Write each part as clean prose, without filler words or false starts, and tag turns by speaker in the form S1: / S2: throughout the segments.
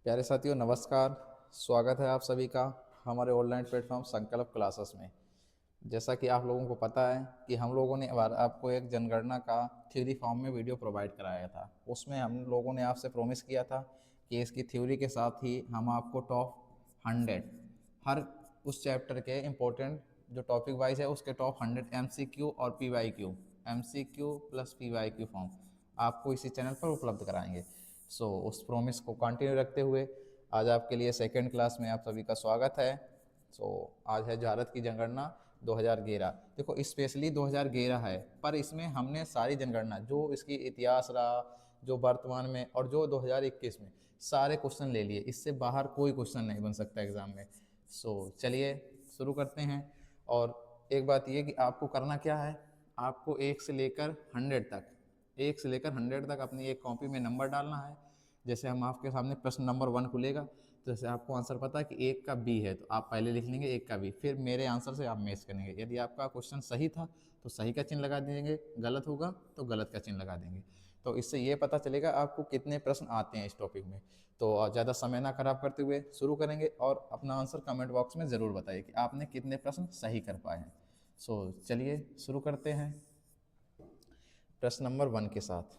S1: प्यारे साथियों नमस्कार। स्वागत है आप सभी का हमारे ऑनलाइन प्लेटफॉर्म संकल्प क्लासेस में। जैसा कि आप लोगों को पता है कि हम लोगों ने आपको एक जनगणना का थ्योरी फॉर्म में वीडियो प्रोवाइड कराया था। उसमें हम लोगों ने आपसे प्रॉमिस किया था कि इसकी थ्योरी के साथ ही हम आपको टॉप 100 हर उस चैप्टर के इम्पोर्टेंट जो टॉपिक वाइज है उसके टॉप 100 MCQ और PYQ, MCQ plus PYQ form आपको इसी चैनल पर उपलब्ध कराएंगे। उस प्रॉमिस को कंटिन्यू रखते हुए आज आपके लिए सेकेंड क्लास में आप सभी का स्वागत है। आज है भारत की जनगणना 2011। देखो स्पेशली 2011 है, पर इसमें हमने सारी जनगणना जो इसकी इतिहास रहा, जो वर्तमान में और जो 2021 में सारे क्वेश्चन ले लिए। इससे बाहर कोई क्वेश्चन नहीं बन सकता एग्जाम में। चलिए शुरू करते हैं। और एक बात ये कि आपको करना क्या है, आपको 1 से लेकर 100 तक अपनी एक कॉपी में नंबर डालना है। जैसे हम आपके सामने प्रश्न नंबर 1 खुलेगा, तो जैसे आपको आंसर पता है कि 1 का बी है, तो आप पहले लिख लेंगे 1 का बी, फिर मेरे आंसर से आप मैच करेंगे। यदि आपका क्वेश्चन सही था तो सही का चिन्ह लगा देंगे, गलत होगा तो गलत का चिन्ह लगा देंगे। तो इससे ये पता चलेगा आपको कितने प्रश्न आते हैं इस टॉपिक में। तो ज़्यादा समय ना खराब करते हुए शुरू करेंगे, और अपना आंसर कमेंट बॉक्स में ज़रूर बताइए कि आपने कितने प्रश्न सही कर पाए हैं। चलिए शुरू करते हैं प्रश्न नंबर 1 के साथ।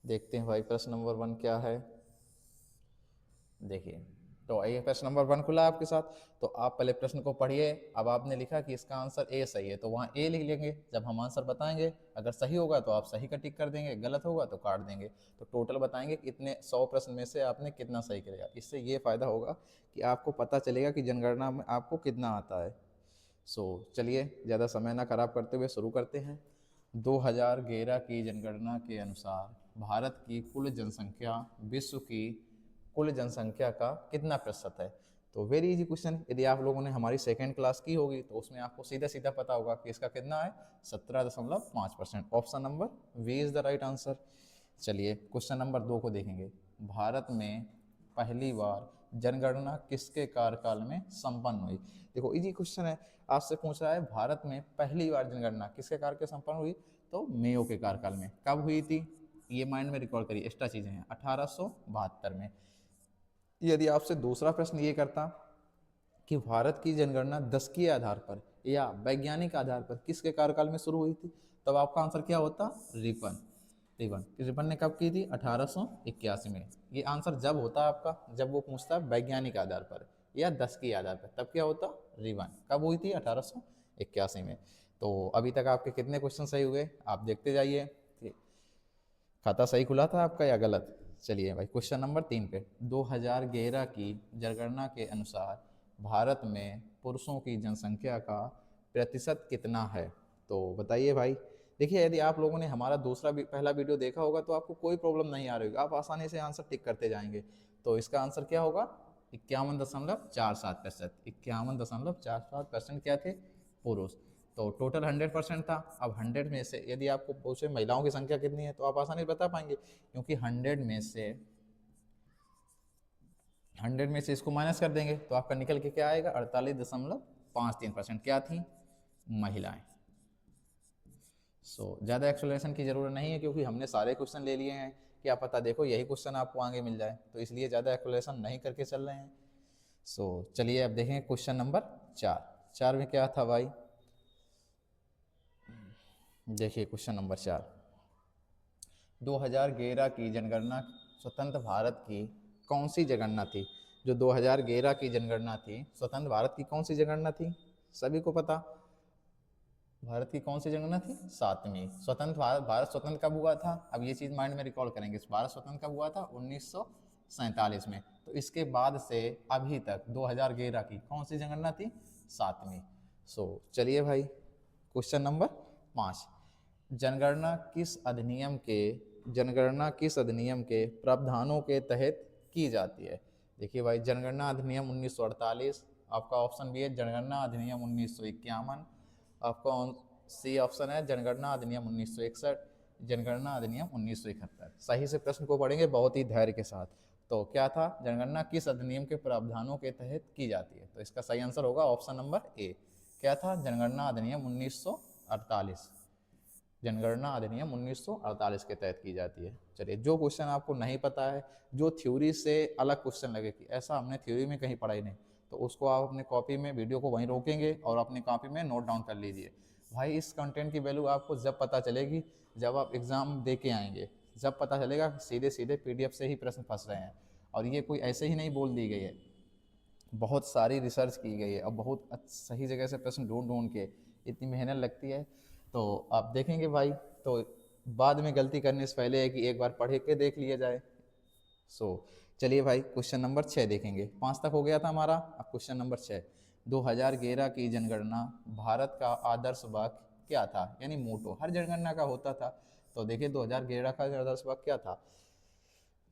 S1: देखते हैं भाई प्रश्न नंबर 1 क्या है। देखिए, तो ये प्रश्न नंबर 1 खुला आपके साथ। तो आप पहले प्रश्न को पढ़िए। अब आपने लिखा कि इसका आंसर ए सही है, तो वहाँ ए लिख लेंगे। जब हम आंसर बताएंगे, अगर सही होगा तो आप सही का टिक कर देंगे, गलत होगा तो काट देंगे। तो टोटल बताएंगे कितने 100 प्रश्न में से आपने कितना सही करेगा। इससे ये फायदा होगा कि आपको पता चलेगा कि जनगणना में आपको कितना आता है। चलिए ज़्यादा समय ना खराब करते हुए शुरू करते हैं। 2011 की जनगणना के अनुसार भारत की कुल जनसंख्या विश्व की कुल जनसंख्या का कितना प्रतिशत है। तो वेरी इजी क्वेश्चन। यदि आप लोगों ने हमारी सेकेंड क्लास की होगी तो उसमें आपको सीधा सीधा पता होगा कि इसका कितना है, 17.5%। Option number B is the right answer. चलिए क्वेश्चन नंबर 2 को देखेंगे। भारत में पहली बार जनगणना किसके कार्यकाल में संपन्न हुई। देखो इजी क्वेश्चन है, आपसे पूछ रहा है भारत में पहली बार जनगणना किसके कार्यकाल संपन्न हुई। तो मेयो के कार्यकाल में। कब हुई थी ये माइंड में रिकॉर्ड करिए, एक्स्ट्रा चीजें हैं। 1872 में। यदि आपसे दूसरा प्रश्न ये करता कि भारत की जनगणना दशकीय आधार पर या वैज्ञानिक आधार पर किसके कार्यकाल में शुरू हुई थी, तब आपका आंसर क्या होता, रिपन। रिपन ने कब की थी, 1881 में। ये आंसर जब होता आपका जब वो पूछता वैज्ञानिक आधार पर या दशकीय आधार पर, तब क्या होता, रिबन। कब हुई थी, 1881 में। तो अभी तक आपके कितने क्वेश्चन सही हुए आप देखते जाइए। खाता सही खुला था आपका या गलत। चलिए भाई क्वेश्चन नंबर 3 पे। 2011 की जनगणना के अनुसार भारत में पुरुषों की जनसंख्या का प्रतिशत कितना है। तो बताइए भाई। देखिए यदि आप लोगों ने हमारा पहला वीडियो देखा होगा तो आपको कोई प्रॉब्लम नहीं आ रही होगी, आप आसानी से आंसर टिक करते जाएंगे। तो इसका आंसर क्या होगा, 51.47%। 51.47% क्या थे, पुरुष। तो टोटल 100% था। अब 100 में से यदि आपको पूछे महिलाओं की संख्या कितनी है तो आप आसानी से बता पाएंगे, क्योंकि 100 में से इसको माइनस कर देंगे तो आपका निकल के क्या आएगा, 48.53% क्या थी, महिलाएं। ज़्यादा एक्सप्लेनेशन की जरूरत नहीं है, क्योंकि हमने सारे क्वेश्चन ले लिए हैं। क्या पता देखो यही क्वेश्चन आपको आगे मिल जाए, तो इसलिए ज़्यादा एक्सप्लेनेशन नहीं करके चल रहे हैं। चलिए अब देखेंगे क्वेश्चन नंबर 4। 4 में क्या था भाई, देखिए क्वेश्चन नंबर 4। 2011 की जनगणना स्वतंत्र भारत की कौन सी जनगणना थी। जो 2011 की जनगणना थी स्वतंत्र भारत की कौन सी जनगणना थी, सभी को पता। भारत की कौन सी जनगणना थी, 7वीं। स्वतंत्र भारत स्वतंत्र कब हुआ था, अब ये चीज़ माइंड में रिकॉर्ड करेंगे। भारत स्वतंत्र कब हुआ था, 1947 में। तो इसके बाद से अभी तक 2011 की कौन सी जनगणना थी, 7वीं। चलिए भाई क्वेश्चन नंबर 5। जनगणना किस अधिनियम के जनगणना किस अधिनियम के प्रावधानों के तहत की जाती है। देखिए भाई जनगणना अधिनियम 1948, आपका ऑप्शन बी है जनगणना अधिनियम 1951, आपका सी ऑप्शन है जनगणना अधिनियम 1961, जनगणना अधिनियम 1971। सही से प्रश्न को पढ़ेंगे बहुत ही धैर्य के साथ। तो क्या था, जनगणना किस अधिनियम के प्रावधानों के तहत की जाती है। तो इसका सही आंसर होगा ऑप्शन नंबर ए। क्या था, जनगणना अधिनियम 1948। जनगणना अधिनियम 1948 के तहत की जाती है। चलिए, जो क्वेश्चन आपको नहीं पता है, जो थ्योरी से अलग क्वेश्चन लगे कि ऐसा हमने थ्योरी में कहीं पढ़ा ही नहीं, तो उसको आप अपने कॉपी में, वीडियो को वहीं रोकेंगे और अपनी कॉपी में नोट डाउन कर लीजिए। भाई इस कंटेंट की वैल्यू आपको जब पता चलेगी, जब आप एग्ज़ाम दे के आएंगे, जब पता चलेगा कि सीधे सीधे PDF से ही प्रश्न फंस रहे हैं। और ये कोई ऐसे ही नहीं बोल दी गई है, बहुत सारी रिसर्च की गई है और बहुत सही जगह से प्रश्न ढूंढ ढूंढ के इतनी मेहनत लगती है। तो आप देखेंगे भाई, तो बाद में गलती करने से पहले है कि एक बार पढ़ के देख लिया जाए। चलिए भाई, क्वेश्चन नंबर 6 देखेंगे। 5 तक हो गया था हमारा, अब क्वेश्चन नंबर 6। 2011 की जनगणना भारत का आदर्श वाक्य क्या था, यानी मोटो हर जनगणना का होता था। तो देखिए 2011 का आदर्श वाक्य क्या था,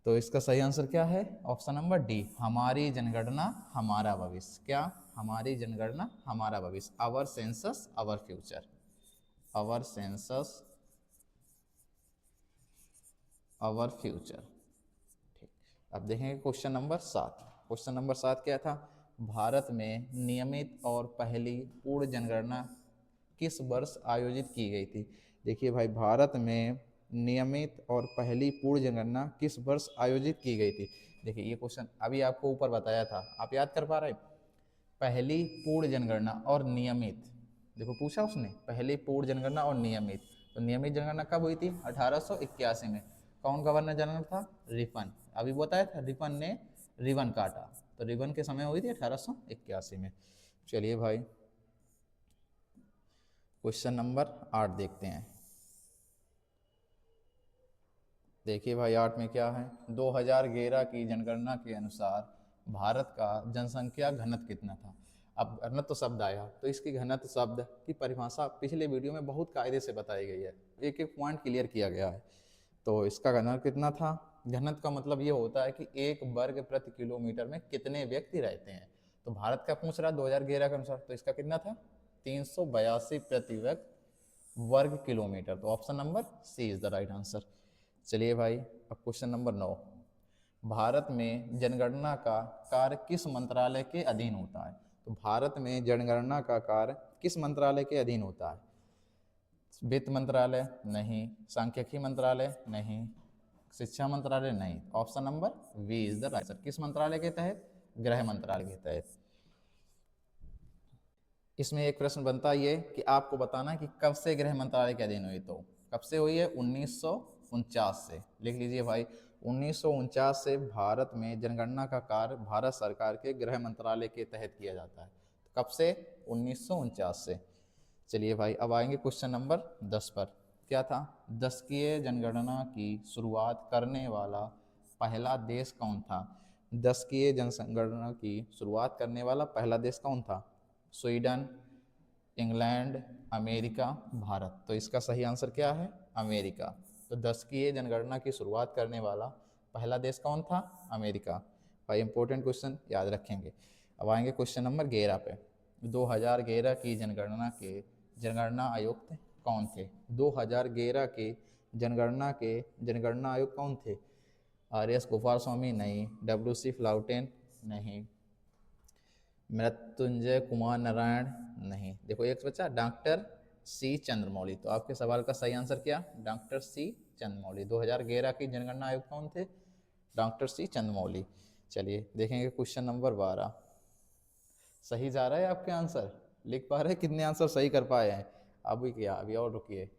S1: तो इसका सही आंसर क्या है? ऑप्शन नंबर डी, हमारी जनगणना हमारा भविष्य। क्या? हमारी जनगणना हमारा भविष्य, our census our future, our census our future. ठीक, अब देखेंगे क्वेश्चन नंबर 7। क्वेश्चन नंबर 7 क्या था? भारत में नियमित और पहली पूर्ण जनगणना किस वर्ष आयोजित की गई थी? देखिए भाई, भारत में नियमित और पहली पूर्ण जनगणना किस वर्ष आयोजित की गई थी? देखिए ये क्वेश्चन अभी आपको ऊपर बताया था, आप याद कर पा रहे? पहली पूर्ण जनगणना और नियमित, देखो पूछा उसने पहली पूर्ण जनगणना और नियमित। तो नियमित जनगणना कब हुई थी? 1881 में। कौन गवर्नर जनरल था? रिपन। अभी बताया था, रिपन ने रिबन काटा, तो रिबन के समय हुई थी 1881 में। चलिए भाई, क्वेश्चन नंबर 8 देखते हैं। देखिए भाई 8 में क्या है? 2011 की जनगणना के अनुसार भारत का जनसंख्या घनत्व कितना था? अब घनत्व शब्द आया, तो इसकी घनत्व शब्द की परिभाषा पिछले वीडियो में बहुत कायदे से बताई गई है, एक एक पॉइंट क्लियर किया गया है। तो इसका घनत्व कितना था? घनत्व का मतलब ये होता है कि एक वर्ग प्रति किलोमीटर में कितने व्यक्ति रहते हैं। तो भारत का पूछ रहा 2011 के अनुसार, तो इसका कितना था? 382 प्रति वर्ग किलोमीटर। तो option number C is the right answer. चलिए भाई, अब क्वेश्चन नंबर 9। भारत में जनगणना का कार्य किस मंत्रालय के अधीन होता है? तो भारत में जनगणना का कार्य किस मंत्रालय के अधीन होता है? वित्त मंत्रालय नहीं, सांख्यिकी मंत्रालय नहीं, शिक्षा मंत्रालय नहीं। Option number B is the right answer. किस मंत्रालय के तहत? गृह मंत्रालय के तहत। इसमें एक प्रश्न बनता ये कि आपको बताना कि कब से गृह मंत्रालय के अधीन हुई। तो कब से हुई है? 1949 से। लिख लीजिए भाई, 1949 से भारत में जनगणना का कार्य भारत सरकार के गृह मंत्रालय के तहत किया जाता है। तो कब से? 1949 से। चलिए भाई, अब आएंगे क्वेश्चन नंबर 10 पर। क्या था? दशकीय जनगणना की शुरुआत करने वाला पहला देश कौन था? दशकीय जनगणना की शुरुआत करने वाला पहला देश कौन था? Sweden, England, America, Bharat. तो इसका सही आंसर क्या है? अमेरिका। तो दशकीय जनगणना की शुरुआत करने वाला पहला देश कौन था? अमेरिका। भाई इंपॉर्टेंट क्वेश्चन याद रखेंगे। अब आएंगे क्वेश्चन नंबर 11 पे। 2011 की जनगणना आयुक्त कौन थे? 2011 के जनगणना आयुक्त कौन थे? RS गोपाल स्वामी नहीं, WC फ्लाउटेन नहीं, मृत्युंजय कुमार नारायण नहीं। देखो एक बच्चा डॉक्टर C चंद्रमौली। तो आपके सवाल का सही आंसर क्या? Doctor C Chandramouli. 2011 की जनगणना आयुक्त कौन थे? Doctor C Chandramouli. चलिए देखेंगे क्वेश्चन नंबर 12। सही जा रहा है आपके आंसर? लिख पा रहे? कितने आंसर सही कर पाए हैं? अभी क्या, अभी और रुकिए।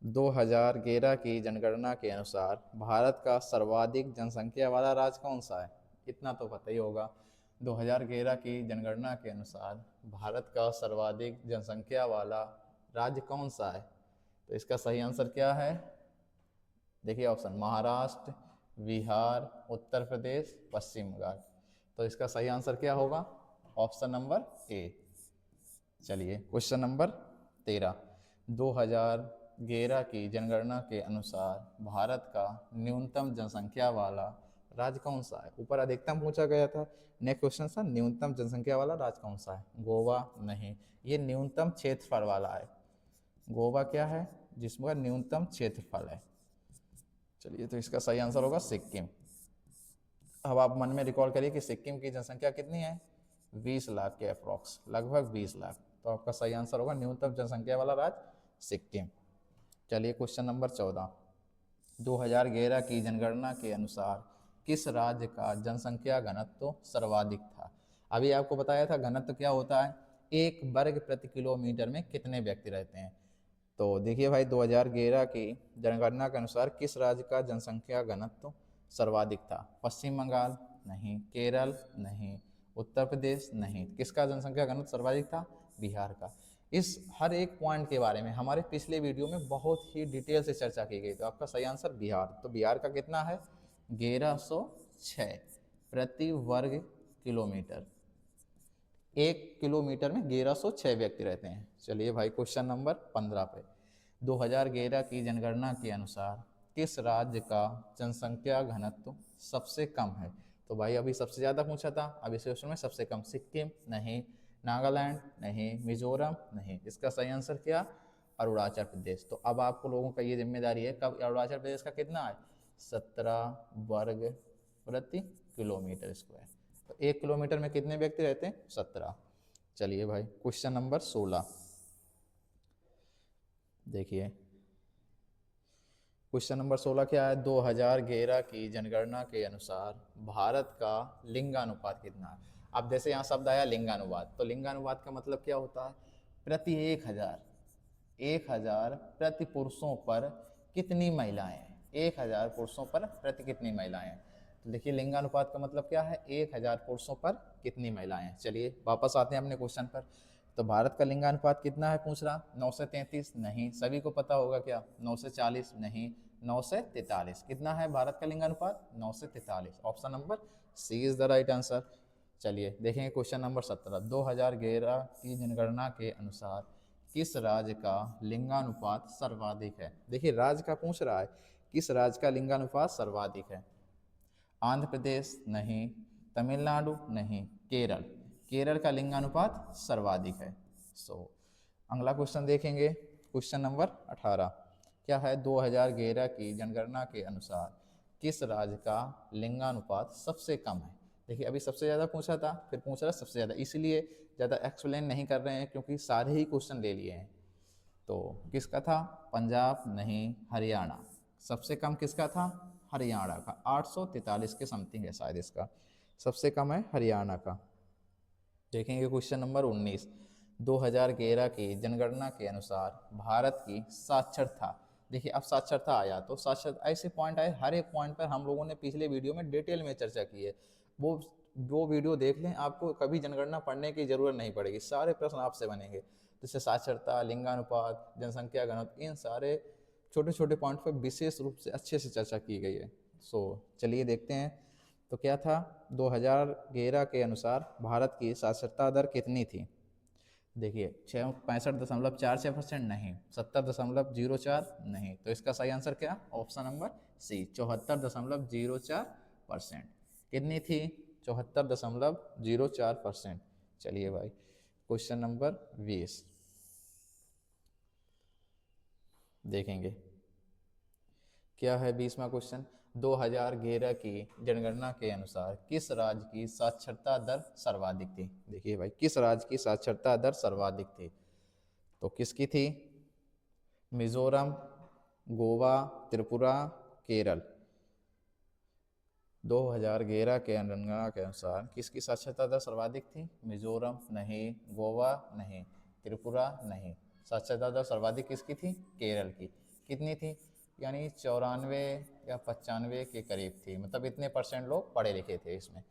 S1: 2011 की जनगणना के अनुसार भारत का सर्वाधिक जनसंख्या वाला राज्य कौन सा है? इतना तो पता ही होगा। 2011 की जनगणना के अनुसार भारत का सर्वाधिक जनसंख्या वाला राज्य कौन सा है? तो इसका सही आंसर क्या है? देखिए ऑप्शन, महाराष्ट्र, बिहार, उत्तर प्रदेश, पश्चिम बंगाल। तो इसका सही आंसर क्या होगा? Option number A. चलिए क्वेश्चन नंबर 13। 2011 की जनगणना के अनुसार भारत का न्यूनतम जनसंख्या वाला राज्य कौन सा है? ऊपर अधिकतम पूछा गया था, नेक्स्ट क्वेश्चन था न्यूनतम जनसंख्या वाला राज्य कौन सा है? गोवा नहीं, ये न्यूनतम क्षेत्रफल वाला है। गोवा क्या है? जिसमें न्यूनतम क्षेत्रफल है। चलिए, तो इसका सही आंसर होगा सिक्किम। अब आप मन में रिकॉल करिए कि सिक्किम की जनसंख्या कितनी है? 20 लाख के अप्रॉक्स, लगभग 20 लाख। तो आपका सही आंसर होगा न्यूनतम जनसंख्या वाला राज्य सिक्किम। चलिए क्वेश्चन नंबर 14, 2011 की जनगणना के अनुसार किस राज्य का जनसंख्या घनत्व सर्वाधिक था। अभी आपको बताया था घनत्व क्या होता है, 1 वर्ग प्रति किलोमीटर में कितने व्यक्ति रहते हैं। तो देखिए भाई 2011 की जनगणना के अनुसार किस राज्य का जनसंख्या घनत्व सर्वाधिक था। पश्चिम बंगाल नहीं, केरल नहीं, उत्तर प्रदेश नहीं। किसका जनसंख्या घनत्व सर्वाधिक था, बिहार का। इस हर एक पॉइंट के बारे में हमारे पिछले वीडियो में बहुत ही डिटेल से चर्चा की गई। तो आपका सही आंसर बिहार। तो बिहार का कितना है, 1106 प्रति वर्ग किलोमीटर। 1 किलोमीटर में 1106 व्यक्ति रहते हैं। चलिए भाई क्वेश्चन नंबर 15 पे, 2011 की जनगणना के अनुसार किस राज्य का जनसंख्या घनत्व सबसे कम है। तो भाई अभी सबसे ज़्यादा पूछा था, अब इस क्वेश्चन में सबसे कम सिक्किम नहीं, नागालैंड नहीं, मिजोरम नहीं। इसका सही आंसर क्या, अरुणाचल प्रदेश। तो अब आपको लोगों का ये जिम्मेदारी है, कब अरुणाचल प्रदेश का कितना है, 17 वर्ग प्रति किलोमीटर स्क्वायर। तो 1 किलोमीटर में कितने व्यक्ति रहते हैं, 17। चलिए भाई क्वेश्चन नंबर 16 देखिए, क्वेश्चन नंबर 16 क्या है, 2011 की जनगणना के अनुसार भारत का लिंगानुपात कितना है। अब जैसे यहाँ शब्द आया लिंगानुपात, तो लिंगानुपात का मतलब क्या होता है, प्रति 1000 प्रति पुरुषों पर कितनी महिलाएं हैं। 1000 पुरुषों पर प्रति कितनी महिलाएं हैं। तो देखिए लिंगानुपात का मतलब क्या है, 1000 पुरुषों पर कितनी महिलाएं हैं। चलिए वापस आते हैं अपने क्वेश्चन पर। तो भारत का लिंगानुपात कितना है पूछ रहा, 9 से 33 नहीं, सभी को पता होगा क्या, 9 से 40 नहीं, 9 से 43। कितना है भारत का लिंगानुपात, 9 से 43। Option number C is the right answer. चलिए देखेंगे क्वेश्चन नंबर 17, 2011 की जनगणना के अनुसार किस राज्य का लिंगानुपात सर्वाधिक है। देखिए राज्य का पूछ रहा है, किस राज्य का लिंगानुपात सर्वाधिक है। आंध्र प्रदेश नहीं, तमिलनाडु नहीं, केरल। केरल का लिंगानुपात सर्वाधिक है। अगला क्वेश्चन देखेंगे, क्वेश्चन नंबर 18 क्या है, 2011 की जनगणना के अनुसार किस राज्य का लिंगानुपात सबसे कम है। देखिए अभी सबसे ज़्यादा पूछा था, फिर पूछ रहा सबसे ज़्यादा, इसलिए ज़्यादा एक्सप्लेन नहीं कर रहे हैं क्योंकि सारे ही क्वेश्चन ले लिए हैं। तो किसका था, पंजाब नहीं, हरियाणा। सबसे कम किसका था, हरियाणा का, 843 के समथिंग है शायद इसका, सबसे कम है हरियाणा का। देखेंगे क्वेश्चन नंबर 19, 2011 की जनगणना के अनुसार भारत की साक्षरता। देखिए अब साक्षरता आया तो साक्षरता ऐसे पॉइंट आए, हर एक पॉइंट पर हम लोगों ने पिछले वीडियो में डिटेल में चर्चा की है। वो वीडियो देख लें, आपको कभी जनगणना पढ़ने की जरूरत नहीं पड़ेगी, सारे प्रश्न आपसे बनेंगे। जैसे साक्षरता, लिंगानुपात, जनसंख्या घनत्व, इन सारे छोटे छोटे पॉइंट पर विशेष रूप से अच्छे से चर्चा की गई है। चलिए देखते हैं। तो क्या था, 2011 के अनुसार भारत की साक्षरता दर कितनी थी। देखिए 65.46% नहीं, 70.04 नहीं। तो इसका सही आंसर क्या, ऑप्शन नंबर सी, 74.04%। कितनी थी, 74.04%। चलिए भाई क्वेश्चन नंबर 20 देखेंगे, क्या है 20वां क्वेश्चन, 2011 की जनगणना के अनुसार किस राज्य की साक्षरता दर सर्वाधिक थी। देखिए भाई किस राज्य की साक्षरता दर सर्वाधिक थी, तो किसकी थी, मिजोरम, गोवा, त्रिपुरा, केरल। 2011 के जनगणना के अनुसार किसकी साक्षरता दर सर्वाधिक थी, मिजोरम नहीं, गोवा नहीं, त्रिपुरा नहीं। साक्षरता दर सर्वाधिक किसकी थी, केरल की। कितनी थी, यानी 94 या 95 के करीब थी, मतलब इतने परसेंट लोग पढ़े लिखे थे इसमें।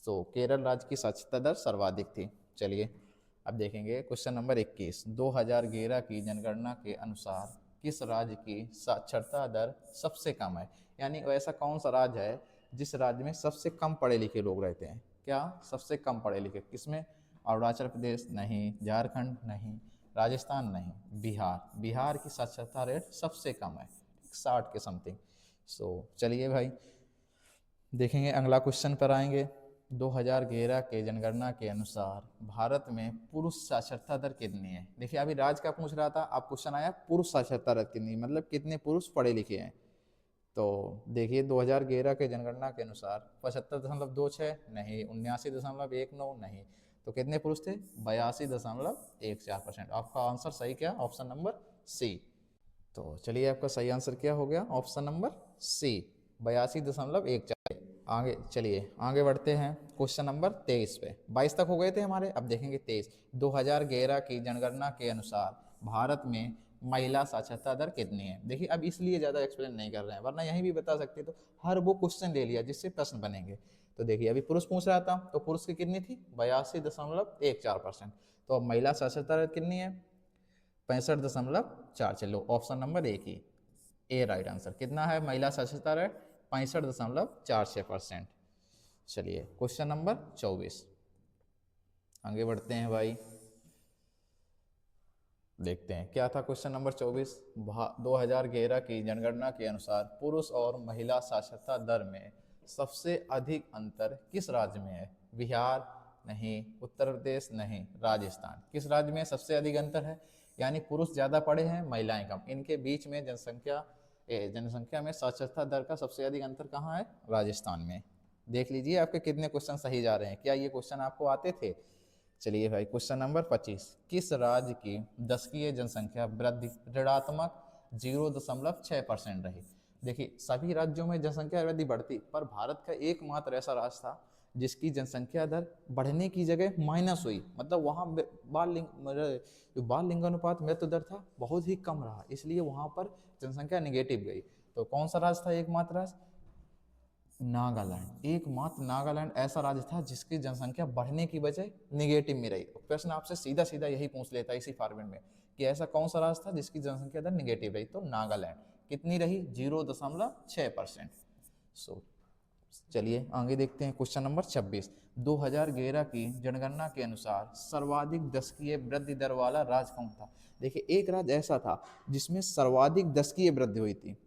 S1: केरल राज्य की साक्षरता दर सर्वाधिक थी। चलिए अब देखेंगे क्वेश्चन नंबर 21, 2011 की जनगणना के अनुसार किस राज्य की साक्षरता दर सबसे कम है। यानी ऐसा कौन सा राज्य है जिस राज्य में सबसे कम पढ़े लिखे लोग रहते हैं। क्या सबसे कम पढ़े लिखे, किसमें, अरुणाचल प्रदेश नहीं, झारखंड नहीं, राजस्थान नहीं, बिहार। बिहार की साक्षरता रेट सबसे कम है, 60 के समथिंग। चलिए भाई देखेंगे, अगला क्वेश्चन पर आएंगे। 2011 के जनगणना के अनुसार भारत में पुरुष साक्षरता दर कितनी है। देखिए अभी राज्य का पूछ रहा था, अब क्वेश्चन आया पुरुष साक्षरता दर कितनी, मतलब कितने पुरुष पढ़े लिखे हैं। तो देखिए 2011 के जनगणना के अनुसार 75.26 नहीं, 79.19 नहीं। तो कितने पुरुष थे, 82.14%। आपका आंसर सही क्या, ऑप्शन नंबर सी। तो चलिए आपका सही आंसर क्या हो गया, ऑप्शन नंबर सी, 82.14। आगे चलिए आगे बढ़ते हैं क्वेश्चन नंबर 23 पे। 22 तक हो गए थे हमारे, अब देखेंगे 23। 2011 की जनगणना के अनुसार भारत में महिला साक्षरता दर कितनी है। देखिए अब इसलिए ज़्यादा एक्सप्लेन नहीं कर रहे हैं, वरना यहीं भी बता सकते, तो हर वो क्वेश्चन ले लिया जिससे प्रश्न बनेंगे। तो देखिए अभी पुरुष पूछ रहा था, तो पुरुष की कितनी थी, 82.14%। तो अब महिला साक्षरता दर कितनी है, 65.4। चलो ऑप्शन नंबर एक ही ए राइट आंसर। कितना है महिला साक्षरता रेट, 65.46%। चलिए क्वेश्चन नंबर 24 आगे बढ़ते हैं भाई, देखते हैं क्या था क्वेश्चन नंबर 24। 2011 की जनगणना के अनुसार पुरुष और महिला साक्षरता दर में सबसे अधिक अंतर किस राज्य में है। बिहार नहीं, उत्तर प्रदेश नहीं, राजस्थान। किस राज्य में सबसे अधिक अंतर है, यानी पुरुष ज़्यादा पढ़े हैं महिलाएं कम, इनके बीच में जनसंख्या में साक्षरता दर का सबसे अधिक अंतर कहाँ है, राजस्थान में। देख लीजिए आपके कितने क्वेश्चन सही जा रहे हैं, क्या ये क्वेश्चन आपको आते थे। चलिए भाई क्वेश्चन नंबर 25। किस राज्य की दशकीय जनसंख्या वृद्धि ऋणात्मक 0.6% रही। देखिए सभी राज्यों में जनसंख्या वृद्धि बढ़ती, पर भारत का एकमात्र ऐसा राज्य था जिसकी जनसंख्या दर बढ़ने की जगह माइनस हुई, मतलब वहाँ जो बाल लिंगानुपात मृत्यु दर था बहुत ही कम रहा, इसलिए वहाँ पर जनसंख्या निगेटिव गई। तो कौन सा राज्य था एकमात्र राज्य, नागालैंड। एकमात्र नागालैंड ऐसा राज्य था जिसकी जनसंख्या बढ़ने की बजाय निगेटिव में रही। प्रश्न आपसे सीधा सीधा यही पूछ लेता है इसी फॉर्मेट में कि ऐसा कौन सा राज्य था जिसकी जनसंख्या दर निगेटिव रही, तो नागालैंड। कितनी रही, 0.6%। सो चलिए आगे देखते हैं क्वेश्चन नंबर 26। 2011 की जनगणना के अनुसार सर्वाधिक दशकीय वृद्धि दर वाला राज्य कौन था। देखिए एक राज्य ऐसा था जिसमें सर्वाधिक दशकीय वृद्धि हुई थी,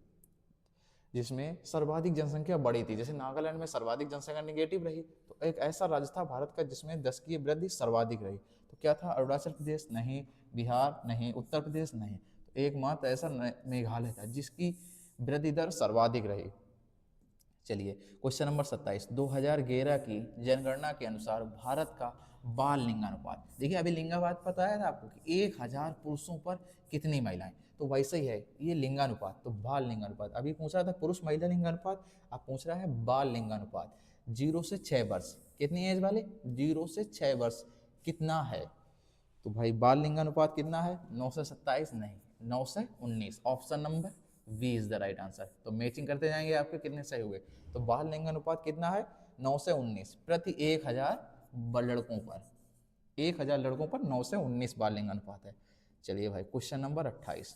S1: जिसमें सर्वाधिक जनसंख्या बढ़ी थी। जैसे नागालैंड में सर्वाधिक जनसंख्या निगेटिव रही, तो एक ऐसा राज्य था भारत का जिसमें दशकीय वृद्धि सर्वाधिक रही। तो क्या था, अरुणाचल प्रदेश नहीं, बिहार नहीं, उत्तर प्रदेश नहीं, तो एकमात्र ऐसा मेघालय था जिसकी वृद्धि दर सर्वाधिक रही। चलिए क्वेश्चन नंबर 27। 2011 की जनगणना के अनुसार भारत का बाल लिंगानुपात। देखिए अभी लिंगानुपात बताया था आपको कि 1000 पुरुषों पर कितनी महिलाएं, तो वैसे ही है ये लिंगानुपात, तो बाल लिंगानुपात। अभी पूछ रहा था पुरुष महिला लिंगानुपात, अब पूछ रहा है बाल लिंगानुपात। 0 से 6 वर्ष, कितनी एज वाले, 0 से 6 वर्ष कितना है, तो भाई बाल लिंगानुपात कितना है, 9 से 27 नहीं, 9 से 19। Option number B is the right answer. तो मैचिंग करते जाएंगे आपके कितने सही हुए। तो बाल लिंगानुपात कितना है, 9 से 19 प्रति 1000 लड़कों पर, 1000 लड़कों पर 9 से 19 बाल लिंगानुपात है। चलिए भाई क्वेश्चन नंबर 28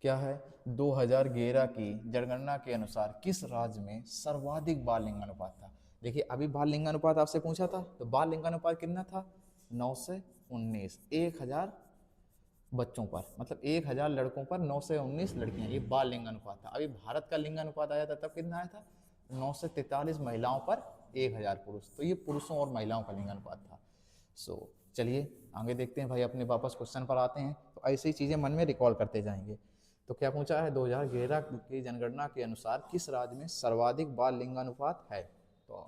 S1: क्या है, 2011 की जनगणना के अनुसार किस राज्य में सर्वाधिक बाल लिंगानुपात था। देखिए अभी बाल लिंगानुपात आपसे पूछा था, तो बाल लिंगानुपात कितना था, 9 से 19, 1000 बच्चों पर, मतलब 1000 लड़कों पर 9 से 19 लड़कियां, ये बाल लिंगानुपात था। अभी भारत का लिंगानुपात आया था तब कितना आया था, 9 से 43 महिलाओं पर 1000 पुरुष, तो ये पुरुषों और महिलाओं का लिंगानुपात था। सो चलिए आगे देखते हैं भाई, अपने वापस क्वेश्चन पर आते हैं, तो ऐसी चीज़ें मन में रिकॉल करते जाएंगे। तो क्या पूछा है, 2011 की जनगणना के अनुसार किस राज्य में सर्वाधिक बाल लिंगानुपात है, तो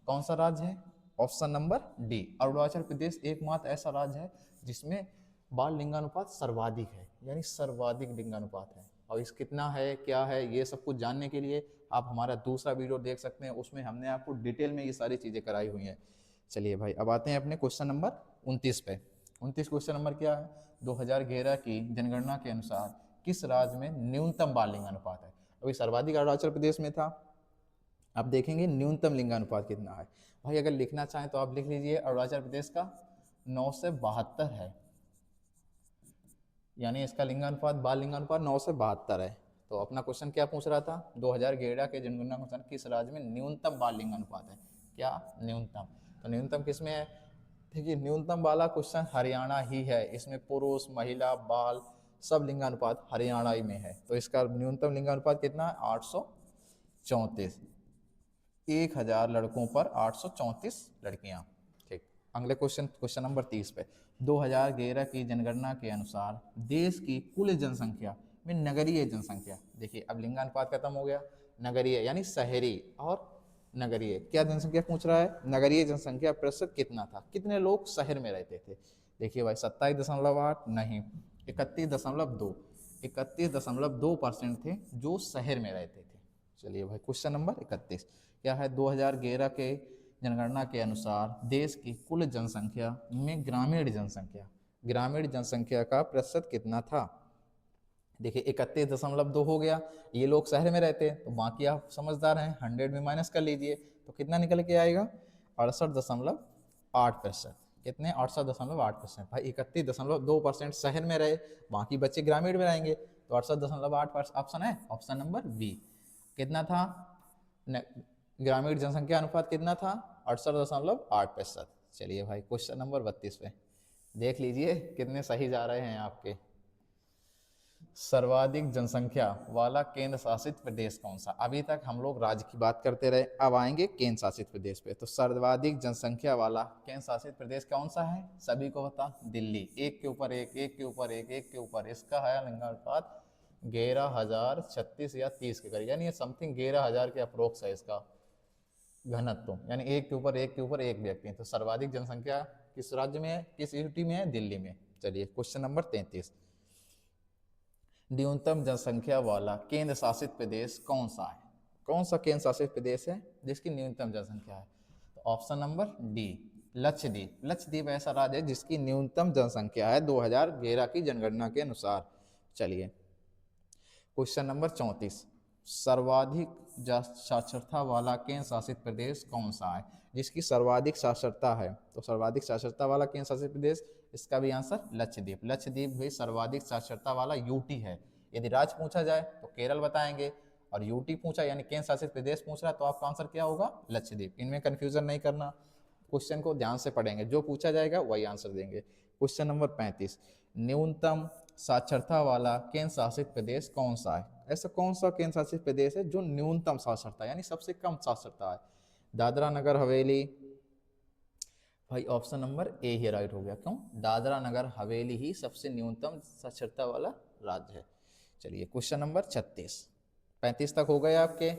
S1: कौन सा राज्य है, option number D, Arunachal Pradesh एकमात्र ऐसा राज्य है जिसमें बाल लिंगानुपात सर्वाधिक है, यानी सर्वाधिक लिंगानुपात है। और इस कितना है क्या है ये सब कुछ जानने के लिए आप हमारा दूसरा वीडियो देख सकते हैं, उसमें हमने आपको डिटेल में ये सारी चीज़ें कराई हुई हैं। चलिए भाई अब आते हैं अपने क्वेश्चन नंबर 29 पे। 29 क्वेश्चन नंबर क्या है, 2011 की जनगणना के अनुसार किस राज्य में न्यूनतम बाल लिंगानुपात है। अभी सर्वाधिक अरुणाचल प्रदेश में था, अब देखेंगे न्यूनतम लिंगानुपात कितना है। भाई अगर लिखना चाहें तो आप लिख लीजिए, अरुणाचल प्रदेश का 9 से 72 है, यानी इसका लिंगानुपात बाल लिंगानुपात 9 से 72 है। तो अपना क्वेश्चन क्या पूछ रहा था, 2011 के जनगणना के अनुसार किस राज्य में न्यूनतम बाल लिंगानुपात है, क्या न्यूनतम, तो न्यूनतम किस में है, देखिए न्यूनतम वाला क्वेश्चन हरियाणा ही है, इसमें पुरुष महिला बाल सब लिंगानुपात हरियाणा ही में है, तो इसका न्यूनतम लिंगानुपात कितना है, 834, 1000 लड़कों पर 834 लड़कियां। ठीक, अगले क्वेश्चन, क्वेश्चन नंबर 30 पे। 2011 की जनगणना के अनुसार देश की कुल जनसंख्या में नगरीय जनसंख्या, देखिए अब लिंगानुपात खत्म हो गया, नगरीय यानी शहरी और नगरीय, क्या जनसंख्या पूछ रहा है, नगरीय जनसंख्या प्रतिशत कितना था, कितने लोग शहर में रहते थे। देखिए भाई 27.8 नहीं, 31.2, 31.2% थे जो शहर में रहते थे। चलिए भाई क्वेश्चन नंबर 31 क्या है, 2011 के जनगणना के अनुसार देश की कुल जनसंख्या में ग्रामीण जनसंख्या का प्रतिशत कितना था। देखिए 31.2 हो गया, ये लोग शहर में रहते हैं तो बाकी आप समझदार हैं, 100 में माइनस कर लीजिए तो कितना निकल के आएगा, 68.8%। कितने, 68.8%। भाई 31.2% शहर में रहे, बाकी बच्चे ग्रामीण में रहेंगे, तो 68.8% ऑप्शन है, ऑप्शन नंबर बी। कितना था ग्रामीण जनसंख्या अनुपात, कितना था, 68.8%। चलिए भाई क्वेश्चन नंबर 32 पे देख लीजिए कितने सही जा रहे हैं आपके। सर्वाधिक जनसंख्या वाला केंद्र शासित प्रदेश कौन सा। अभी तक हम लोग राज्य की बात करते रहे, अब आएंगे केंद्र शासित प्रदेश पे। तो सर्वाधिक जनसंख्या वाला केंद्र शासित प्रदेश कौन सा है, सभी को पता, दिल्ली। एक के ऊपर एक, एक के ऊपर एक, एक के ऊपर, इसका है लिंगानुपात 11,036 या 30 के करीब, यानी ये समथिंग 11,000 के अप्रोक्स है इसका घनत्व, यानी एक के ऊपर एक के ऊपर एक व्यक्ति है। तो सर्वाधिक जनसंख्या किस राज्य में है, किस यूटी में है, दिल्ली में। चलिए क्वेश्चन नंबर 33, न्यूनतम जनसंख्या वाला केंद्र शासित प्रदेश कौन सा है। कौन सा केंद्र शासित प्रदेश है जिसकी न्यूनतम जनसंख्या है, तो option number D, Lakshadweep. Lakshadweep ऐसा राज्य है जिसकी न्यूनतम जनसंख्या है 2011 की जनगणना के अनुसार। चलिए क्वेश्चन नंबर 34, सर्वाधिक साक्षरता वाला केंद्र शासित प्रदेश कौन सा है जिसकी सर्वाधिक साक्षरता है। तो सर्वाधिक साक्षरता वाला केंद्र शासित प्रदेश, इसका भी आंसर लक्षद्वीप। लक्षद्वीप भी सर्वाधिक साक्षरता वाला यूटी है। यदि राज्य पूछा जाए तो केरल बताएंगे, और यूटी पूछा यानी केंद्र शासित प्रदेश पूछ रहा है तो आपका आंसर क्या होगा, लक्षद्वीप। इनमें कंफ्यूजन नहीं करना, क्वेश्चन को ध्यान से पढ़ेंगे, जो पूछा जाएगा वही आंसर देंगे। क्वेश्चन नंबर 35, न्यूनतम साक्षरता वाला केंद्र शासित प्रदेश कौन सा है। ऐसा कौन सा केंद्र शासित प्रदेश है जो न्यूनतम साक्षरता यानी सबसे कम साक्षरता है। दादरा नगर हवेली, भाई option number A he right हो गया। क्यों, दादरा नगर हवेली ही सबसे न्यूनतम साक्षरता वाला राज्य है। चलिए क्वेश्चन नंबर 36, 35 तक हो गए आपके,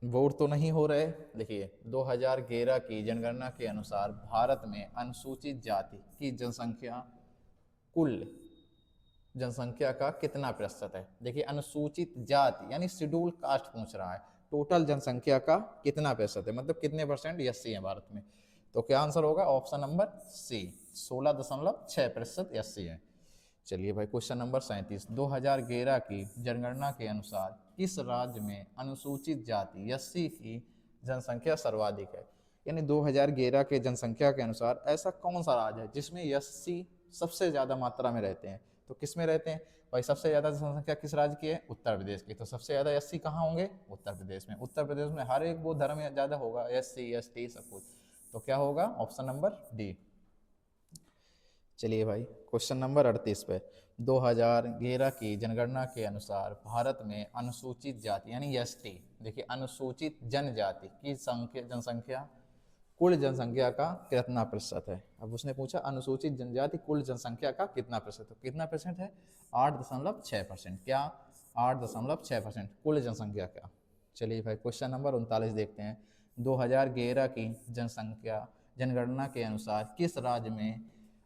S1: वोट तो नहीं हो रहे। देखिए 2011 की जनगणना के अनुसार भारत में अनुसूचित जाति की जनसंख्या कुल जनसंख्या का कितना प्रतिशत है। देखिए अनुसूचित जाति यानी शेड्यूल कास्ट पूछ रहा है, टोटल जनसंख्या का कितना प्रतिशत है, मतलब कितने परसेंट एससी है भारत में। तो क्या आंसर होगा, ऑप्शन नंबर सी, 16.6% एससी है। चलिए भाई क्वेश्चन नंबर 37, 2011 की जनगणना के अनुसार किस राज्य में अनुसूचित जाति एससी की जनसंख्या सर्वाधिक है। यानी 2011 के जनसंख्या के अनुसार ऐसा कौन सा राज्य है जिसमें एससी सबसे ज्यादा मात्रा में रहते हैं। तो किस में रहते हैं भाई, सबसे ज्यादा जनसंख्या किस राज्य की है, उत्तर प्रदेश की। तो सबसे ज्यादा एससी कहाँ होंगे, उत्तर प्रदेश में। उत्तर प्रदेश में हर एक वो धर्म ज्यादा होगा, एससी एसटी सब कुछ। तो क्या होगा, ऑप्शन नंबर डी। चलिए भाई क्वेश्चन नंबर 38 पे, 2011 की जनगणना के अनुसार भारत में अनुसूचित जाति यानी एसटी, देखिए अनुसूचित जनजाति की जनसंख्या कुल जनसंख्या का कितना प्रतिशत है। अब उसने पूछा अनुसूचित जनजाति कुल जनसंख्या का कितना प्रतिशत, तो कितना परसेंट है, 8.6%। क्या, 8.6% कुल जनसंख्या का। चलिए भाई क्वेश्चन नंबर 39 देखते हैं, 2011 की जनगणना के अनुसार किस राज्य में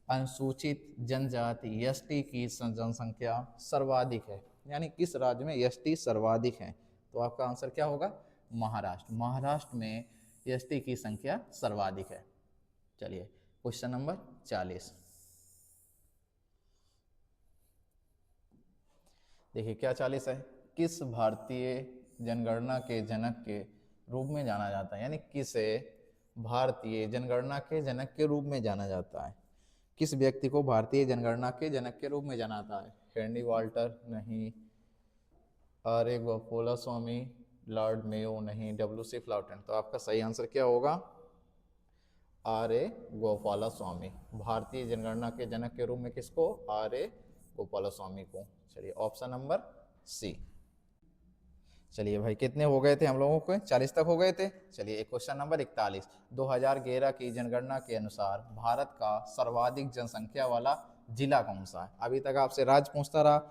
S1: अनुसूचित जनजाति एसटी की जनसंख्या सर्वाधिक है, यानी किस राज्य में एसटी सर्वाधिक है। तो आपका आंसर क्या होगा, महाराष्ट्र। महाराष्ट्र में एसटी की संख्या सर्वाधिक है। चलिए क्वेश्चन नंबर 40, देखिए क्या 40 है, किस भारतीय जनगणना के जनक के रूप में जाना जाता है, यानी किसे भारतीय जनगणना के जनक के रूप में जाना जाता है। किस व्यक्ति को भारतीय जनगणना के जनक के रूप में जाना जाता है, हेनरी वाल्टर नहीं, आर्य गोपालास्वामी, लॉर्ड मेयो नहीं, डब्ल्यू.सी. फ्लाउटन। तो आपका सही आंसर क्या होगा, आर्य गोपालास्वामी। भारतीय जनगणना के जनक के रूप में किसको, आर्य गोपालास्वामी को। चलिए ऑप्शन नंबर सी। चलिए भाई कितने हो गए थे हम लोगों को, 40 तक हो गए थे। चलिए क्वेश्चन नंबर 41, 2011 की जनगणना के अनुसार भारत का सर्वाधिक जनसंख्या वाला जिला कौन सा है। अभी तक आपसे राज्य पूछता रहा,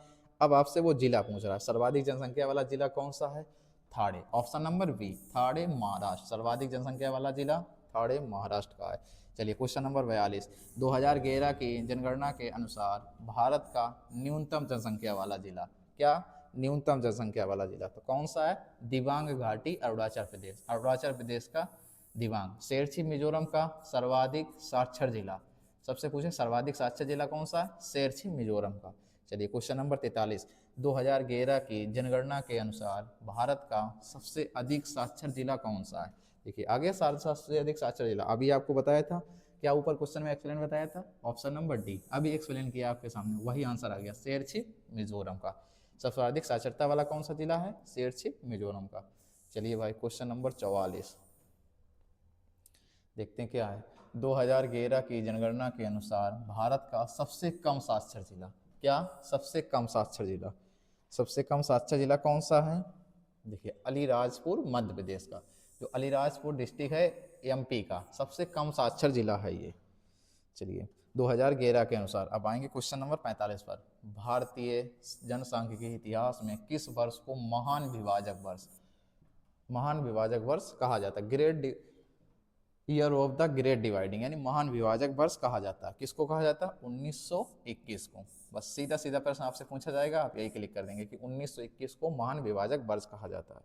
S1: अब आपसे वो जिला पूछ रहा है। सर्वाधिक जनसंख्या वाला जिला कौन सा है, Thane. Option number B, Thane Maharashtra. सर्वाधिक जनसंख्या वाला जिला ठाणे महाराष्ट्र का है। चलिए क्वेश्चन नंबर 42, 2011 की जनगणना के अनुसार भारत का न्यूनतम जनसंख्या वाला जिला, क्या न्यूनतम जनसंख्या वाला जिला, तो कौन सा है? दिबांग घाटी अरुणाचल प्रदेश, अरुणाचल प्रदेश का दिबांग। शेरछी मिजोरम का सर्वाधिक साक्षर जिला, सबसे पूछे सर्वाधिक साक्षर जिला कौन सा है? शेरछी मिजोरम का। चलिए क्वेश्चन नंबर 43, 2011 की जनगणना के अनुसार भारत का सबसे अधिक साक्षर जिला कौन सा है? देखिए आगे सबसे अधिक साक्षर जिला अभी आपको बताया था, क्या ऊपर क्वेश्चन में एक्सप्लेन बताया था? ऑप्शन नंबर डी, अभी एक्सप्लेन किया आपके सामने, वही आंसर आ गया, शेरछी मिजोरम का। सबसे अधिक साक्षरता वाला कौन सा जिला है? शेरछी मिजोरम का। चलिए भाई क्वेश्चन नंबर 44 देखते हैं क्या है। 2011 की जनगणना के अनुसार भारत का सबसे कम साक्षर जिला, क्या सबसे कम साक्षर जिला, सबसे कम साक्षर जिला कौन सा है? देखिए अलीराजपुर मध्य प्रदेश का, जो अलीराजपुर डिस्ट्रिक्ट है एमपी का, सबसे कम साक्षर जिला है ये। चलिए 2011 के अनुसार अब आएंगे क्वेश्चन नंबर 45 पर। भारतीय जनसांख्यिकी के इतिहास में किस वर्ष को महान विभाजक वर्ष, महान विभाजक वर्ष कहा जाता है? Great year of the great dividing, यानी महान विभाजक वर्ष कहा जाता है। किसको कहा जाता है? 1921 को। बस सीधा सीधा प्रश्न आपसे पूछा जाएगा, आप यही क्लिक कर देंगे कि 1921 को महान विभाजक वर्ष कहा जाता है।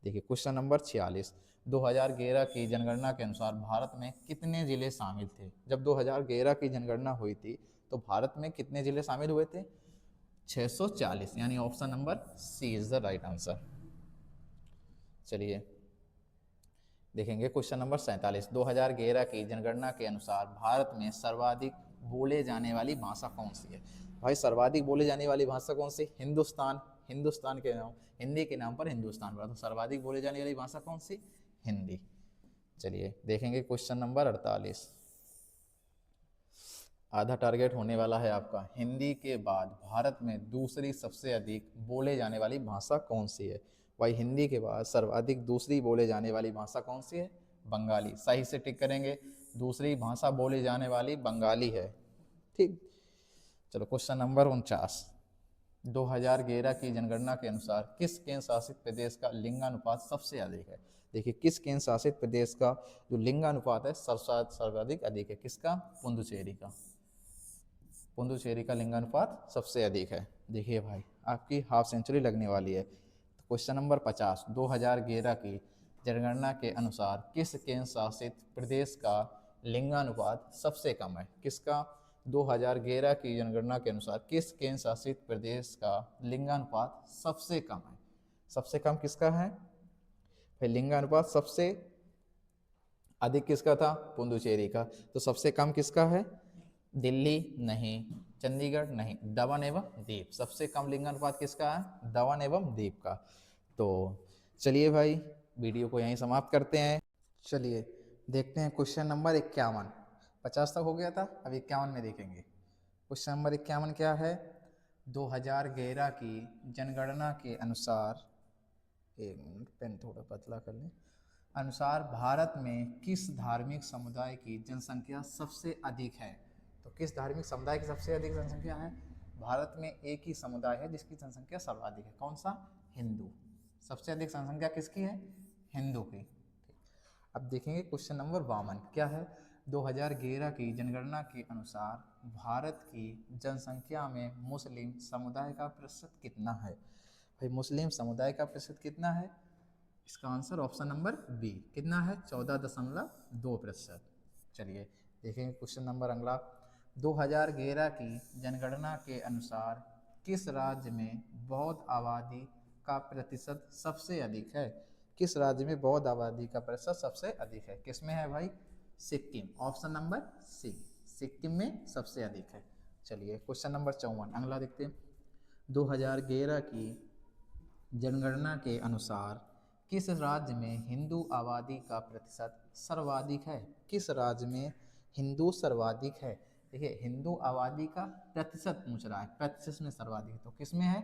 S1: देखिए क्वेश्चन नंबर 46, 2011 की जनगणना के अनुसार भारत में कितने जिले शामिल थे? जब 2011 की जनगणना हुई थी तो भारत में कितने जिले शामिल हुए थे? 640, यानी option number C is the right answer. चलिए देखेंगे क्वेश्चन नंबर 47, 2011 की जनगणना के अनुसार भारत में सर्वाधिक बोले जाने वाली भाषा कौन सी है? भाई सर्वाधिक बोले जाने वाली भाषा कौन सी? हिंदुस्तान, हिंदुस्तान के नाम, हिंदी के नाम पर हिंदुस्तान पड़ा, तो सर्वाधिक बोले जाने वाली भाषा कौन सी? हिंदी। चलिए देखेंगे क्वेश्चन नंबर 48, आधा टारगेट होने वाला है आपका। हिंदी के बाद भारत में दूसरी सबसे अधिक बोले जाने वाली भाषा कौन सी है? भाई हिंदी के बाद सर्वाधिक दूसरी बोले जाने वाली भाषा कौन सी है? बंगाली। सही से टिक करेंगे, दूसरी भाषा बोले जाने वाली बंगाली है। ठीक, चलो क्वेश्चन नंबर 49, 2011 की जनगणना के अनुसार किस केंद्र शासित प्रदेश का लिंगानुपात सबसे अधिक है? देखिए किस केंद्र शासित प्रदेश का जो लिंगानुपात है सर्वाधिक अधिक है? किसका? पुडुचेरी का। पुडुचेरी का लिंगानुपात सबसे अधिक है। देखिए भाई आपकी हाफ सेंचुरी लगने वाली है। क्वेश्चन नंबर 50, 2011 की जनगणना के अनुसार किस केंद्र शासित प्रदेश का लिंगानुपात सबसे कम है? किसका? 2011 की जनगणना के अनुसार किस केंद्र शासित प्रदेश का लिंगानुपात सबसे कम है? सबसे कम किसका है? फिर लिंगानुपात सबसे अधिक किसका था? पुडुचेरी का। तो सबसे कम किसका है? दिल्ली नहीं, चंडीगढ़ नहीं, दमन एवं दीप। सबसे कम लिंगानुपात किसका है? दमन एवं दीप का। तो चलिए भाई वीडियो को यहीं समाप्त करते हैं। चलिए देखते हैं क्वेश्चन नंबर 51, 50 तक हो गया था, अब 51 में देखेंगे। क्वेश्चन नंबर 51 क्या है? 2011 की जनगणना के अनुसार, एक मिनट पेन थोड़ा पतला कर लें, अनुसार भारत में किस धार्मिक समुदाय की जनसंख्या सबसे अधिक है? तो किस धार्मिक समुदाय की सबसे अधिक जनसंख्या है? भारत में एक ही समुदाय है जिसकी जनसंख्या सर्वाधिक है, कौन सा? हिंदू। सबसे अधिक जनसंख्या किसकी है? हिंदू की। अब देखेंगे क्वेश्चन नंबर 52 क्या है? 2011 की जनगणना के अनुसार भारत की जनसंख्या में मुस्लिम समुदाय का प्रतिशत कितना है? भाई मुस्लिम समुदाय का प्रतिशत कितना है? इसका आंसर ऑप्शन नंबर बी, कितना है? 14.2%। चलिए देखेंगे क्वेश्चन नंबर अगला, 2011 की जनगणना के अनुसार किस राज्य में बौद्ध आबादी का प्रतिशत सबसे अधिक है? किस राज्य में बौद्ध आबादी का प्रतिशत सबसे अधिक है? किसमें है भाई? Sikkim, option number C, Sikkim में सबसे अधिक है। चलिए क्वेश्चन नंबर 54 अगला देखते हैं। 2011 की जनगणना के अनुसार किस राज्य में हिंदू आबादी का प्रतिशत सर्वाधिक है? किस राज्य में हिंदू सर्वाधिक है? देखिए हिंदू आबादी का प्रतिशत पूछ रहा है, प्रतिशत में सर्वाधिक, तो किसमें है?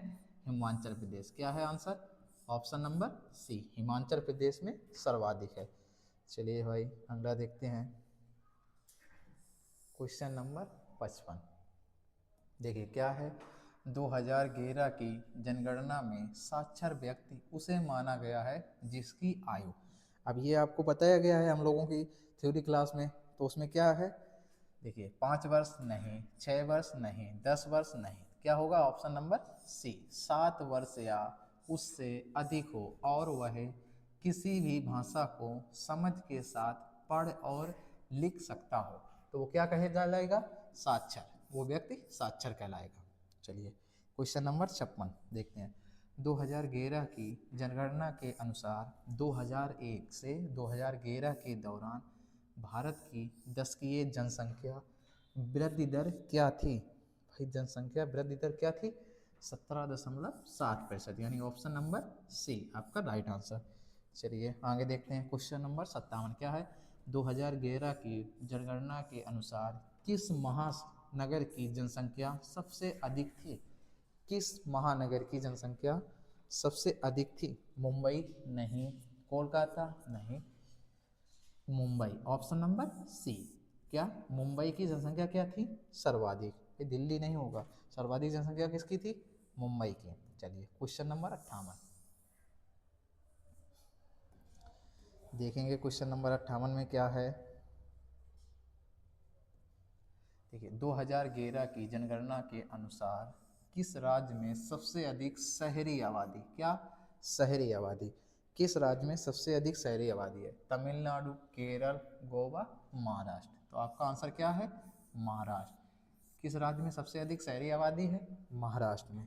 S1: हिमाचल प्रदेश। क्या है answer? Option number C, Himachal Pradesh में सर्वाधिक है। चलिए भाई अगला देखते हैं क्वेश्चन नंबर 55। देखिए क्या है? 2011 की जनगणना में साक्षर व्यक्ति उसे माना गया है जिसकी आयु, अब ये आपको बताया गया है हम लोगों की थ्योरी क्लास में, तो उसमें क्या है, देखिए 5 वर्ष नहीं, 6 वर्ष नहीं, 10 वर्ष नहीं, क्या होगा ऑप्शन नंबर सी, 7 वर्ष या उससे अधिक हो और वह किसी भी भाषा को समझ के साथ पढ़ और लिख सकता हो, तो वो क्या कहे जाएगा, साक्षर, वो व्यक्ति साक्षर कहलाएगा। चलिए क्वेश्चन नंबर 56 देखते हैं। 2011 की जनगणना के अनुसार 2001 से 2011 के दौरान भारत की दशकीय जनसंख्या वृद्धि दर क्या थी? भाई जनसंख्या वृद्धि दर क्या थी? 17.7%, यानी ऑप्शन नंबर सी आपका राइट आंसर। चलिए आगे देखते हैं। क्वेश्चन नंबर 57 क्या है? 2011 की जनगणना के अनुसार किस महानगर की जनसंख्या सबसे अधिक थी? किस महानगर की जनसंख्या सबसे अधिक थी? मुंबई नहीं, कोलकाता नहीं, मुंबई, ऑप्शन नंबर सी। क्या मुंबई की जनसंख्या क्या थी? सर्वाधिक। ये दिल्ली नहीं होगा, सर्वाधिक जनसंख्या किसकी थी? मुंबई की। चलिए क्वेश्चन नंबर 58 देखेंगे। क्वेश्चन नंबर 58 में क्या है, देखिए 2011 की जनगणना के अनुसार किस राज्य में सबसे अधिक शहरी आबादी, क्या शहरी आबादी, किस राज्य में सबसे अधिक शहरी आबादी है? तमिलनाडु, केरल, गोवा, महाराष्ट्र। तो आपका आंसर क्या है? महाराष्ट्र। किस राज्य में सबसे अधिक शहरी आबादी है? महाराष्ट्र में।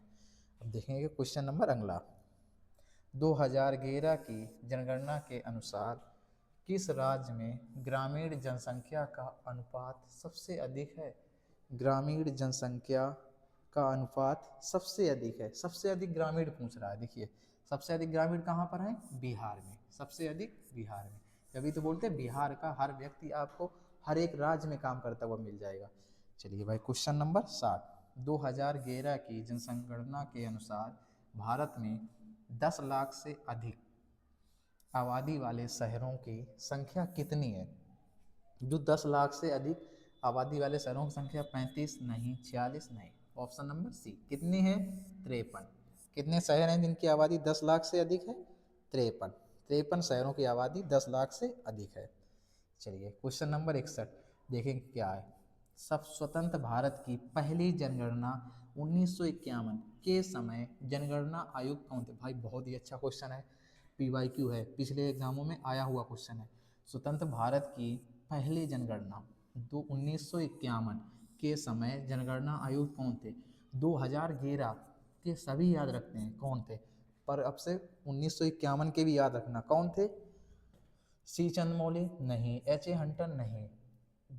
S1: अब देखेंगे क्वेश्चन नंबर अगला। 2011 की जनगणना के अनुसार किस राज्य में ग्रामीण जनसंख्या का अनुपात सबसे अधिक है? ग्रामीण जनसंख्या का अनुपात सबसे अधिक है। सबसे अधिक ग्रामीण पूछ रहा है। देखिए सबसे अधिक ग्रामीण कहाँ पर है? बिहार में। सबसे अधिक बिहार में। तभी तो बोलते हैं बिहार का हर व्यक्ति आपको हर एक राज्य में काम करता हुआ मिल जाएगा। चलिए भाई क्वेश्चन नंबर 60। 2011 की जनसंगणना के अनुसार भारत में 10 लाख से अधिक आबादी वाले शहरों की संख्या कितनी है? जो 10 लाख से अधिक आबादी वाले शहरों की संख्या 35 नहीं, 46 नहीं, ऑप्शन नंबर सी। कितनी है? 53। कितने शहर हैं जिनकी आबादी 10 लाख से अधिक है? 53। 53 शहरों की आबादी 10 लाख से अधिक है। चलिए क्वेश्चन नंबर 61 देखें क्या है। सब स्वतंत्र भारत की पहली जनगणना 1951 के समय जनगणना आयुक्त कौन थे? भाई बहुत ही अच्छा क्वेश्चन है, PYQ है, पिछले एग्जामों में आया हुआ क्वेश्चन है। स्वतंत्र भारत की पहली जनगणना 1951 के समय जनगणना आयुक्त कौन थे? 2011 के सभी याद रखते हैं कौन थे, पर अब से 1951 के भी याद रखना कौन थे। सी चंद्रमौली नहीं, HA हंटर नहीं,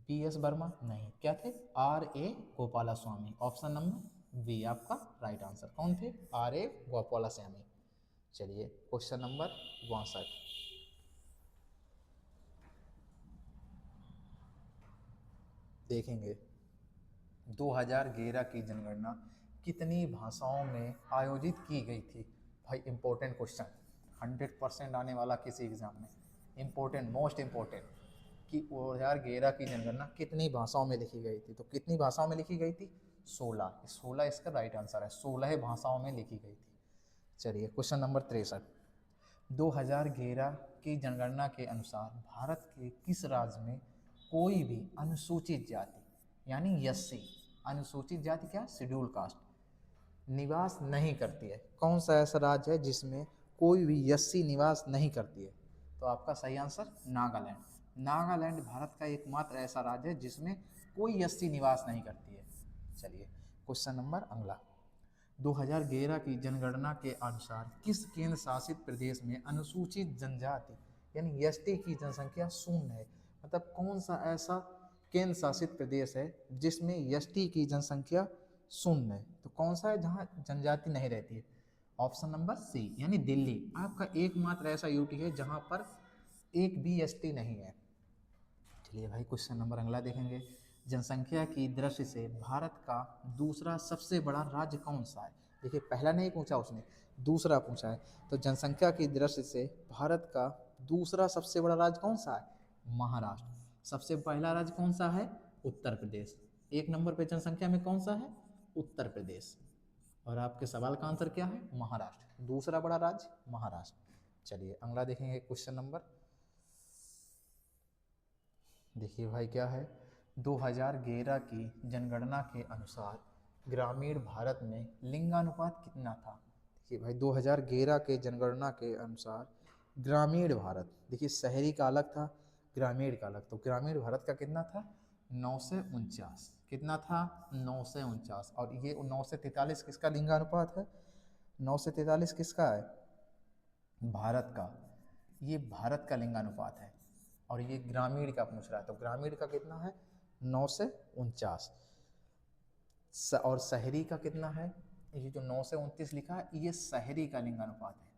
S1: BS वर्मा नहीं, क्या थे? RA गोपाला स्वामी, ऑप्शन नंबर बी आपका राइट आंसर। कौन थे? RA गोपाला स्वामी। चलिए क्वेश्चन नंबर 62 देखेंगे। 2011 की जनगणना कितनी भाषाओं में आयोजित की गई थी? भाई इंपॉर्टेंट क्वेश्चन, 100% आने वाला किसी एग्जाम में, इंपॉर्टेंट, मोस्ट इंपॉर्टेंट, कि 2011 की जनगणना कितनी भाषाओं में लिखी गई थी? तो कितनी भाषाओं में लिखी गई थी? 16। 16 इसका राइट आंसर है, 16 भाषाओं में लिखी गई थी। चलिए क्वेश्चन नंबर 63। 2011 की जनगणना के अनुसार भारत के किस राज्य में कोई भी अनुसूचित जाति यानी SC, अनुसूचित जाति क्या? शेड्यूल कास्ट निवास नहीं करती है? कौन सा ऐसा राज्य है जिसमें कोई भी SC निवास नहीं करती है? तो आपका सही आंसर नागालैंड। नागालैंड भारत का एकमात्र ऐसा राज्य है जिसमें कोई SC निवास नहीं करती है। चलिए क्वेश्चन नंबर अगला। 2011 की जनगणना के अनुसार किस केंद्र शासित प्रदेश में अनुसूचित जनजाति यानी ST की जनसंख्या शून्य है? मतलब कौन सा ऐसा केंद्र शासित प्रदेश है जिसमें ST की जनसंख्या शून्य है? तो कौन सा है जहाँ जनजाति नहीं रहती है? ऑप्शन नंबर सी यानी दिल्ली आपका एकमात्र ऐसा UT है जहाँ पर एक भी ST नहीं है। चलिए भाई क्वेश्चन नंबर अगला देखेंगे। जनसंख्या की दृष्टि से भारत का दूसरा सबसे बड़ा राज्य कौन सा है? देखिए पहला नहीं पूछा उसने, दूसरा पूछा है। तो जनसंख्या की दृष्टि से भारत का दूसरा सबसे बड़ा राज्य कौन सा है? महाराष्ट्र। सबसे पहला राज्य कौन सा है? उत्तर प्रदेश। एक नंबर पे जनसंख्या में कौन सा है? उत्तर प्रदेश। और आपके सवाल का आंसर क्या है? महाराष्ट्र। दूसरा बड़ा राज्य महाराष्ट्र। चलिए अगला देखेंगे क्वेश्चन नंबर देखिए भाई क्या है, 2011 की जनगणना के अनुसार ग्रामीण भारत में लिंगानुपात कितना था। देखिए भाई 2011 के जनगणना के अनुसार ग्रामीण भारत, देखिए शहरी का अलग था, ग्रामीण का अलग, तो ग्रामीण भारत का कितना था 949, कितना था 949, और ये 943 किसका लिंगानुपात है, 943 किसका है, भारत का, ये भारत का लिंगानुपात है। और ये ग्रामीण का पूछ रहा है, तो ग्रामीण का कितना है 949, और शहरी का कितना है, ये जो 929 लिखा है ये शहरी का लिंगानुपात है,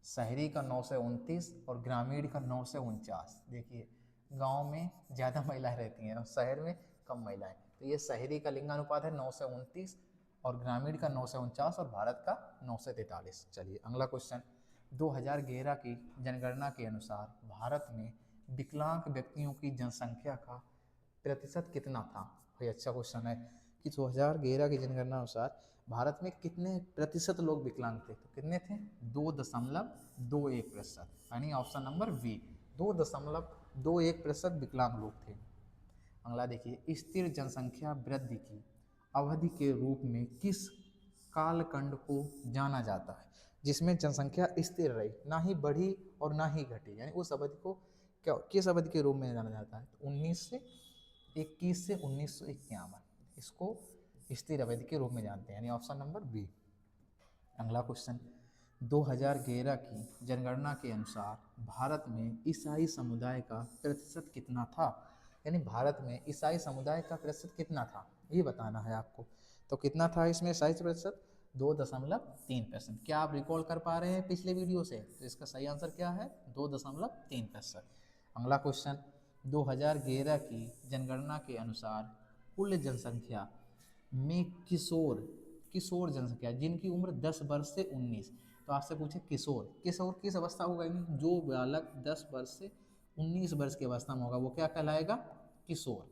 S1: शहरी का 929 और ग्रामीण का 949। देखिए गांव में ज़्यादा महिलाएं रहती हैं और शहर में कम महिलाएं, तो ये शहरी का लिंगानुपात है 929 और ग्रामीण का 949 और भारत का 943। चलिए अगला क्वेश्चन, 2011 की जनगणना के अनुसार भारत में विकलांग व्यक्तियों की जनसंख्या का प्रतिशत कितना था। भाई अच्छा क्वेश्चन है कि 2011 की जनगणना अनुसार भारत में कितने प्रतिशत लोग विकलांग थे, तो कितने थे 2.21%, यानी ऑप्शन नंबर बी 2.21% विकलांग लोग थे। अगला देखिए, स्थिर जनसंख्या वृद्धि की अवधि के रूप में किस कालखंड को जाना जाता है, जिसमें जनसंख्या स्थिर रही, ना ही बढ़ी और ना ही घटी, यानी उस अवधि को क्या किस अवधि के रूप में जाना जाता है, तो 1921 से 1951, इसको स्थिर अवधि के रूप में जानते हैं, यानी ऑप्शन नंबर बी। अगला क्वेश्चन, 2011 की जनगणना के अनुसार भारत में ईसाई समुदाय का प्रतिशत कितना था, यानी भारत में ईसाई समुदाय का प्रतिशत कितना था ये बताना है आपको। तो कितना था इसमें ईसाई प्रतिशत 2.3%। क्या आप रिकॉल कर पा रहे हैं पिछले वीडियो से, तो इसका सही आंसर क्या है 2.3%। अगला क्वेश्चन, 2011 की जनगणना के अनुसार कुल जनसंख्या में किशोर जनसंख्या जिनकी उम्र 10 वर्ष से 19, तो आपसे पूछे किशोर किस अवस्था होगा, जो बालक 10 वर्ष से 19 वर्ष की अवस्था में होगा वो क्या कहलाएगा, किशोर।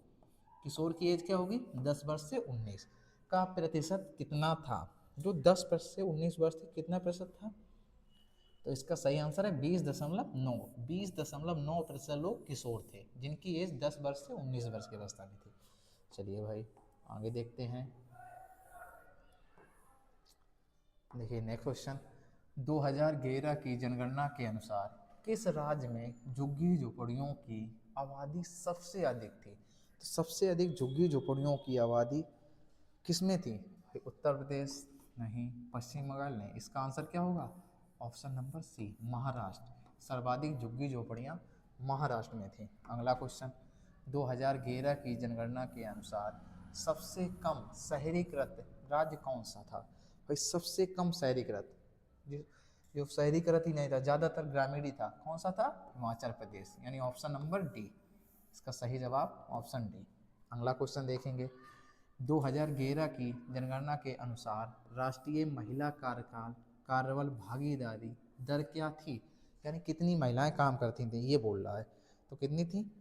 S1: किशोर की एज क्या होगी 10 वर्ष से 19 का प्रतिशत कितना था, जो 10 वर्ष से 19 वर्ष तक कितना प्रतिशत था, तो इसका सही आंसर है 20.9% लोग किशोर थे जिनकी एज 10 वर्ष से 19 वर्ष की अवस्था में थी। चलिए भाई आगे देखते हैं। देखिए नेक्स्ट क्वेश्चन, 2011 की जनगणना के अनुसार किस राज्य में झुग्गी झोपड़ियों की आबादी सबसे अधिक थी, तो सबसे अधिक झुग्गी झोपड़ियों की आबादी किसमें थी, उत्तर प्रदेश नहीं, पश्चिम बंगाल नहीं, इसका आंसर क्या होगा ऑप्शन नंबर सी महाराष्ट्र, सर्वाधिक झुग्गी झोपड़ियाँ महाराष्ट्र में थी। अगला क्वेश्चन, 2011 की जनगणना के अनुसार सबसे कम शहरीकृत राज्य कौन सा था, भाई सबसे कम शहरीकृत, जो शहरीकृत ही नहीं था ज़्यादातर ग्रामीण ही था, कौन सा था हिमाचल प्रदेश, यानी ऑप्शन नंबर डी, इसका सही जवाब ऑप्शन डी। अगला क्वेश्चन देखेंगे, 2011 की जनगणना के अनुसार राष्ट्रीय महिला कार्यबल भागीदारी दर क्या थी, यानी कितनी महिलाएं काम करती थी ये बोल रहा है, तो कितनी थी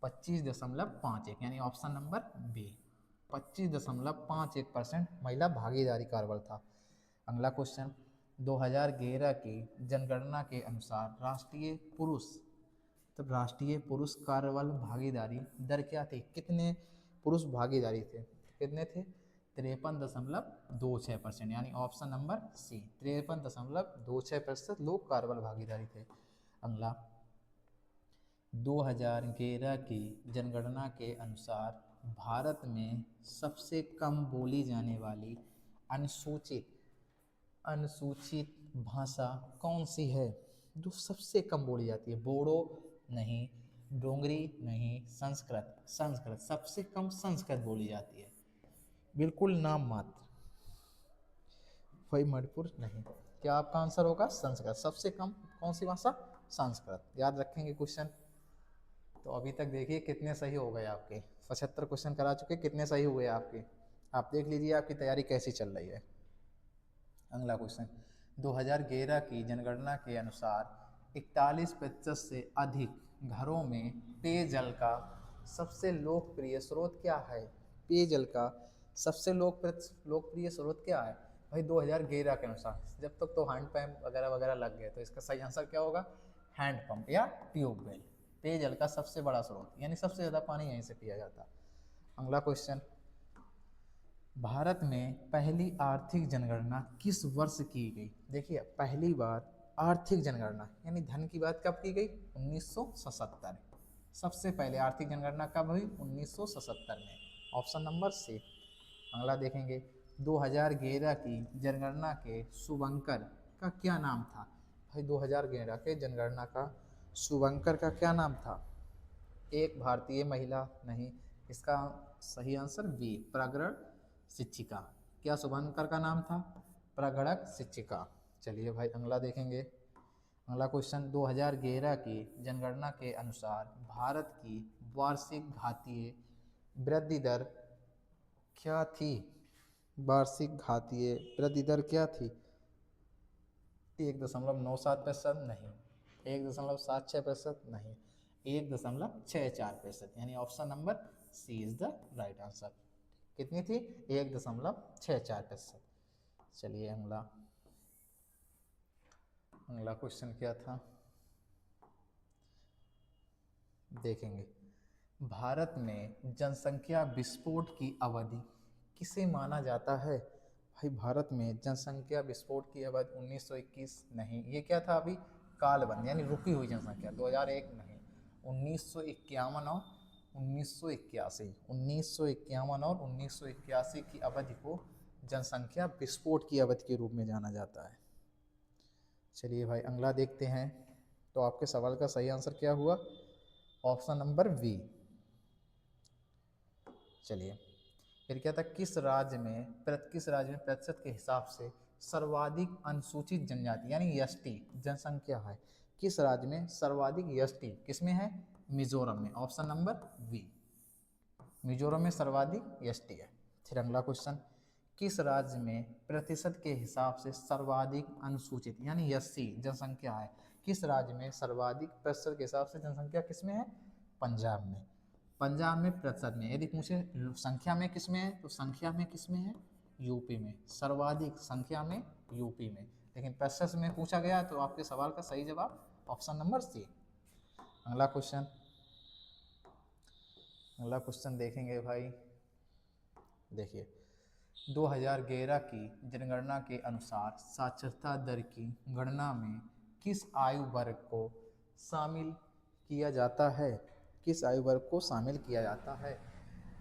S1: 25.51, यानी ऑप्शन नंबर बी 25.51% महिला भागीदारी कार्यबल था। अगला क्वेश्चन, 2011 की जनगणना के अनुसार राष्ट्रीय पुरुष कार्यबल भागीदारी दर क्या थी, कितने पुरुष भागीदारी थे, कितने थे 53.26%, यानी ऑप्शन नंबर सी 53.26% लोग कार्यबल भागीदारी थे। अगला, 2011 की जनगणना के अनुसार भारत में सबसे कम बोली जाने वाली अनुसूचित भाषा कौन सी है, जो सबसे कम बोली जाती है, बोडो नहीं, डोंगरी नहीं, संस्कृत सबसे कम संस्कृत बोली जाती है, बिल्कुल नाम मात्र, वही मणिपुर नहीं, क्या आपका आंसर होगा संस्कृत, सबसे कम कौन सी भाषा संस्कृत, याद रखेंगे क्वेश्चन। तो अभी तक देखिए कितने सही हो गए आपके, 75 क्वेश्चन करा चुके, कितने सही हुए आपके, आप देख लीजिए आपकी तैयारी कैसी चल रही है। अगला क्वेश्चन, 2011 की जनगणना के अनुसार 41% से अधिक घरों में पेयजल का सबसे लोकप्रिय स्रोत क्या है, पेयजल का सबसे लोकप्रिय स्रोत क्या है भाई 2011 के अनुसार, जब तक तो हैंड पंप वगैरह वगैरह लग गए, तो इसका सही आंसर क्या होगा हैंड पंप या ट्यूबवेल। पेयजल का सबसे बड़ा स्रोत, यानी सबसे ज़्यादा पानी यहीं से पिया जाता है। अगला क्वेश्चन, भारत में पहली आर्थिक जनगणना किस वर्ष की गई? देखिए पहली बार आर्थिक जनगणना यानी धन की बात कब की गई? 1977। सबसे पहले आर्थिक जनगणना कब हुई? 1977 में। Option number C. अगला देखेंगे, 2011 की जनगणना के शुभंकर का क्या नाम था? भाई 2011 के जनगणना का शुभंकर का क्या नाम था? एक भारतीय महिला नहीं, इसका सही आंसर बी, प्रगणक शिक्षिका। क्या शुभंकर का नाम था? प्रगणक शिक्षिका। चलिए भाई अगला देखेंगे। अगला क्वेश्चन, 2011 की जनगणना के अनुसार भारत की वार्षिक घातीय वृद्धि दर क्या थी? वार्षिक घातीय वृद्धि दर क्या थी? 1.97% नहीं, 1.76% नहीं, 1.64%, यानी option number C is the right answer. कितनी थी? 1.64%। चलिए अगला क्वेश्चन क्या था देखेंगे। भारत में जनसंख्या विस्फोट की अवधि किसे माना जाता है? भाई भारत में जनसंख्या विस्फोट की अवधि 1921 नहीं, ये क्या था अभी? कालबंद यानी रुकी हुई जनसंख्या। 2001 नहीं, 1951 और 1981, 1951 और 1981 की अवधि को जनसंख्या विस्फोट की अवधि के रूप में जाना जाता है। चलिए भाई अगला देखते हैं। तो आपके सवाल का सही आंसर क्या हुआ? Option number B. चलिए फिर क्या था, किस राज्य में प्रतिशत के हिसाब से सर्वाधिक अनुसूचित जनजाति यानी एसटी जनसंख्या है? किस राज्य में सर्वाधिक एसटी किसमें है? मिजोरम में। ऑप्शन नंबर बी, मिजोरम में सर्वाधिक एसटी है। फिर अगला क्वेश्चन, किस राज्य में प्रतिशत के हिसाब से सर्वाधिक अनुसूचित यानी एससी जनसंख्या है? किस राज्य में सर्वाधिक प्रतिशत के हिसाब से जनसंख्या किसमें है? पंजाब में। पंजाब में प्रतिशत में, यदि पूछे संख्या में किसमें है तो संख्या में किसमें है? यूपी में। सर्वाधिक संख्या में यूपी में, लेकिन प्रतिशत में पूछा गया तो आपके सवाल का सही जवाब ऑप्शन नंबर सी। अगला क्वेश्चन देखेंगे भाई। देखिए 2011 की जनगणना के अनुसार साक्षरता दर की गणना में किस आयु वर्ग को शामिल किया जाता है? किस आयु वर्ग को शामिल किया जाता है?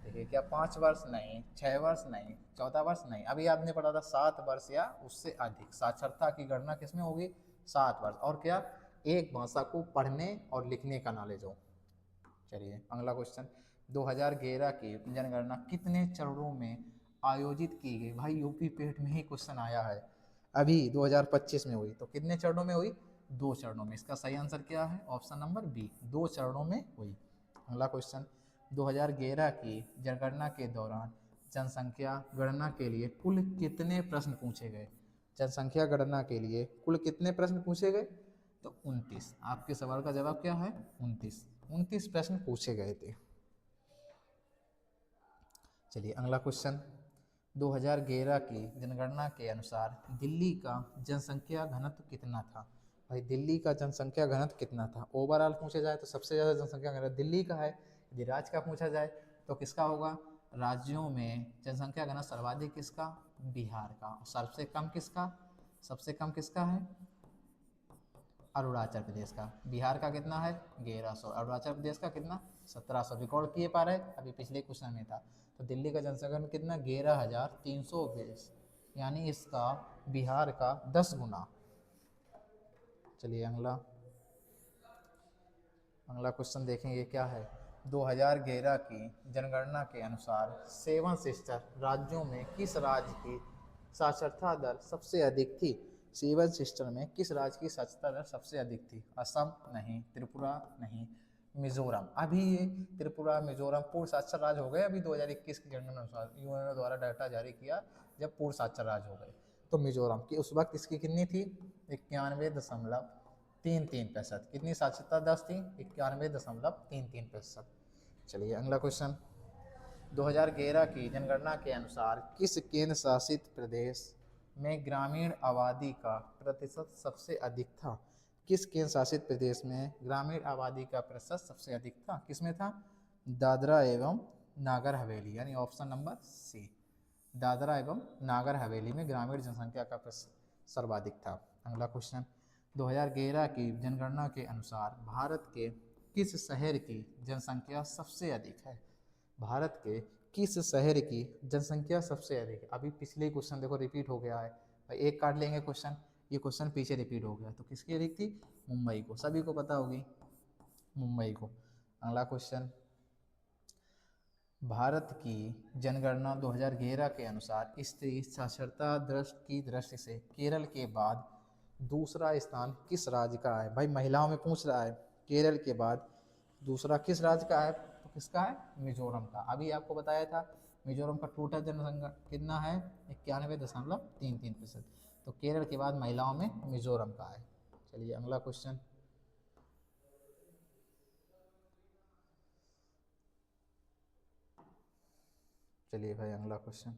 S1: देखिए क्या 5 वर्ष नहीं, 6 वर्ष नहीं, 14 वर्ष नहीं, अभी आपने पढ़ा था 7 वर्ष या उससे अधिक। साक्षरता की गणना किसमें होगी? 7 वर्ष। और क्या? एक भाषा को पढ़ने और लिखने का नॉलेज हो। चलिए अगला क्वेश्चन, 2011 की जनगणना कितने चरणों में आयोजित की गई? भाई यूपी पेट में ही क्वेश्चन आया है, अभी 2025 में हुई, तो कितने चरणों में हुई? 2 चरणों में। इसका सही आंसर क्या है? ऑप्शन नंबर बी, 2 चरणों में हुई। अगला क्वेश्चन, 2011 की जनगणना के दौरान जनसंख्या गणना के लिए कुल कितने प्रश्न पूछे गए? जनसंख्या गणना के लिए कुल कितने प्रश्न पूछे गए? तो 29। आपके सवाल का जवाब क्या है? 29 प्रश्न पूछे गए थे। चलिए अगला क्वेश्चन, 2011 की जनगणना के अनुसार दिल्ली का जनसंख्या घनत्व कितना था? भाई दिल्ली का जनसंख्या घनत्व कितना था? ओवरऑल पूछा जाए तो सबसे ज़्यादा जनसंख्या घनत्व दिल्ली का है। यदि राज्य का पूछा जाए तो किसका होगा? राज्यों में जनसंख्या घनत्व सर्वाधिक किसका? बिहार का। और सबसे कम किसका है? अरुणाचल प्रदेश का। बिहार का कितना है? 1100। अरुणाचल प्रदेश का कितना? 1700। रिकॉर्ड किए पा रहे, अभी पिछले क्वेश्चन में था। तो दिल्ली का जनसंख्या में कितना? 11,320, यानी इसका बिहार का 10 गुना। चलिए अगला क्वेश्चन देखेंगे क्या है। 2011 की जनगणना के अनुसार 7 सिस्टर राज्यों में किस राज्य की साक्षरता दर सबसे अधिक थी? 7 सिस्टर में किस राज्य की साक्षरता दर सबसे अधिक थी? असम नहीं, त्रिपुरा नहीं, मिजोरम। अभी ये त्रिपुरा मिजोरम पूर्ण साक्षर राज्य हो गए अभी 2021 की जनगणना अनुसार, यूएनओ द्वारा डाटा जारी किया जब पूर्ण साक्षर राज्य हो गए। तो मिजोरम की उस वक्त इसकी कितनी थी? 91.33%। कितनी साक्षरता दर थी? 91.33%। चलिए अगला क्वेश्चन, 2011 की जनगणना के अनुसार किस केंद्र शासित प्रदेश में ग्रामीण आबादी का प्रतिशत सबसे अधिक था? किस केंद्र शासित प्रदेश में ग्रामीण आबादी का प्रतिशत सबसे अधिक था? किसमें था? दादरा एवं नागर हवेली, यानी ऑप्शन नंबर सी, दादरा एवं नागर हवेली में ग्रामीण जनसंख्या का प्रतिशत सर्वाधिक था। अगला क्वेश्चन, 2011 की जनगणना के अनुसार भारत के किस शहर की जनसंख्या सबसे अधिक है? भारत के किस शहर की जनसंख्या सबसे अधिक है? अभी पिछले क्वेश्चन देखो रिपीट हो गया है भाई, एक काट लेंगे क्वेश्चन, ये क्वेश्चन पीछे रिपीट हो गया, तो किसकी अधिक थी? मुंबई को, सभी को पता होगी मुंबई को। अगला क्वेश्चन, भारत की जनगणना 2011 के अनुसार स्त्री साक्षरता दृष्टि की दृष्टि से केरल के बाद दूसरा स्थान किस राज्य का है? भाई महिलाओं में पूछ रहा है, केरल के बाद दूसरा किस राज्य का है? तो किसका है? मिजोरम का। अभी आपको बताया था मिजोरम का टोटल जनसंख्या कितना है? 91.33%। तो केरल के बाद महिलाओं में मिजोरम का है। चलिए अगला क्वेश्चन, चलिए भाई अगला क्वेश्चन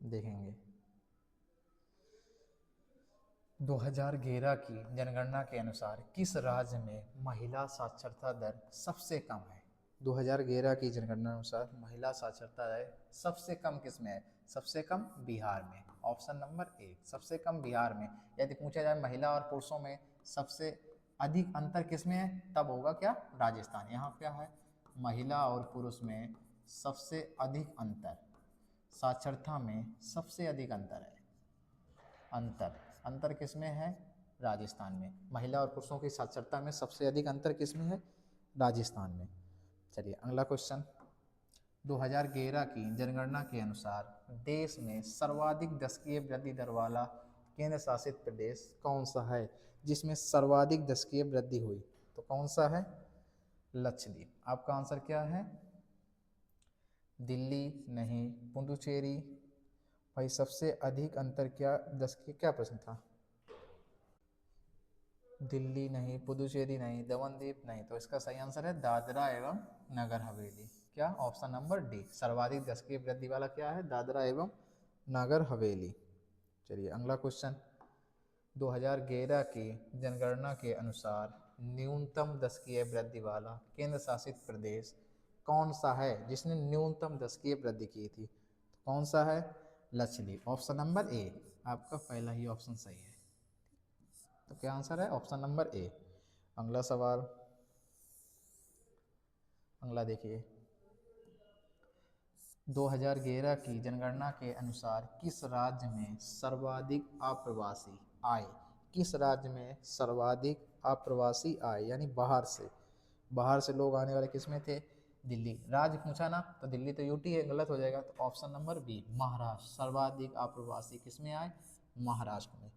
S1: देखेंगे। 2011 की जनगणना के अनुसार किस राज्य में महिला साक्षरता दर सबसे कम है? 2011 की जनगणना अनुसार महिला साक्षरता दर सबसे कम किस में है? सबसे कम बिहार में, ऑप्शन नंबर ए, सबसे कम बिहार में। यदि पूछा जाए महिला और पुरुषों में सबसे अधिक अंतर किस में है, तब होगा क्या? राजस्थान। यहाँ क्या है? महिला और पुरुष में सबसे अधिक अंतर, साक्षरता में सबसे अधिक अंतर है। अंतर किस में है? राजस्थान में। महिला और पुरुषों की साक्षरता में सबसे अधिक अंतर किस में है? राजस्थान में। चलिए अगला क्वेश्चन, 2011 की जनगणना के अनुसार देश में सर्वाधिक दशकीय वृद्धि दर वाला केंद्र शासित प्रदेश कौन सा है? जिसमें सर्वाधिक दशकीय वृद्धि हुई, तो कौन सा है? लक्षद्वीप। आपका आंसर क्या है? दिल्ली नहीं, पुडुचेरी। भाई सबसे अधिक अंतर क्या दशकीय, क्या प्रश्न था? दिल्ली नहीं, पुडुचेरी नहीं, दमनदीप नहीं, तो इसका सही आंसर है दादरा एवं नगर हवेली। क्या? ऑप्शन नंबर डी, सर्वाधिक दशकीय वृद्धि वाला क्या है? दादरा एवं नगर हवेली। चलिए अगला क्वेश्चन, 2011 की जनगणना के अनुसार न्यूनतम दशकीय वृद्धि वाला केंद्र शासित प्रदेश कौन सा है जिसने न्यूनतम दशकीय वृद्धि की थी? तो कौन सा है? लक्षद्वीप। ऑप्शन नंबर ए, आपका पहला ही ऑप्शन सही है। तो क्या आंसर है? Option number A. अगला सवाल, अगला देखिए, 2011 की जनगणना के अनुसार किस राज्य में सर्वाधिक अप्रवासी आए? किस राज्य में सर्वाधिक अप्रवासी आए, यानी बाहर से लोग आने वाले किस में थे? दिल्ली। राज्य पूछा ना, तो दिल्ली तो यूटी है, गलत हो जाएगा। तो ऑप्शन नंबर बी, महाराष्ट्र। सर्वाधिक अप्रवासी किस में आए? महाराष्ट्र में।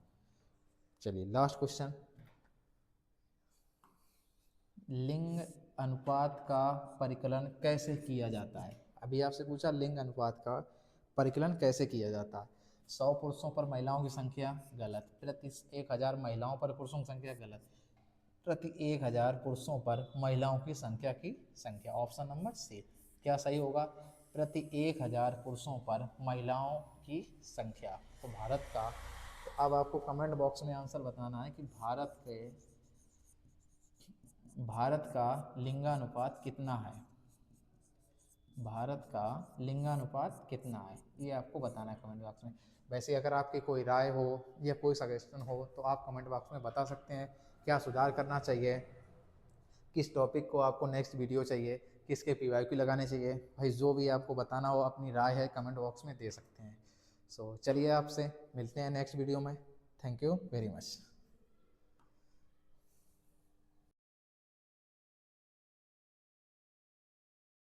S1: चलिए लास्ट क्वेश्चन, लिंग अनुपात का परिकलन कैसे किया जाता है? अभी आपसे पूछा लिंग अनुपात का परिकलन कैसे किया जाता है। 100 पुरुषों पर महिलाओं की संख्या, गलत। प्रति 1000 महिलाओं पर पुरुषों की संख्या, गलत। प्रति 1000 पुरुषों पर महिलाओं की संख्या, ऑप्शन नंबर सी। क्या सही होगा? प्रति 1000 पुरुषों पर महिलाओं की संख्या। तो भारत का, तो अब आपको कमेंट बॉक्स में आंसर बताना है कि भारत का लिंगानुपात कितना है? भारत का लिंगानुपात कितना है, ये आपको बताना है कमेंट बॉक्स में। वैसे अगर आपकी कोई राय हो या कोई सजेशन हो तो आप कमेंट बॉक्स में बता सकते हैं, क्या सुधार करना चाहिए, किस टॉपिक को आपको नेक्स्ट वीडियो चाहिए, किसके PYQ लगाने चाहिए। भाई जो भी आपको बताना हो, अपनी राय है कमेंट बॉक्स में दे सकते हैं। चलिए आपसे मिलते हैं नेक्स्ट वीडियो में। Thank you very much.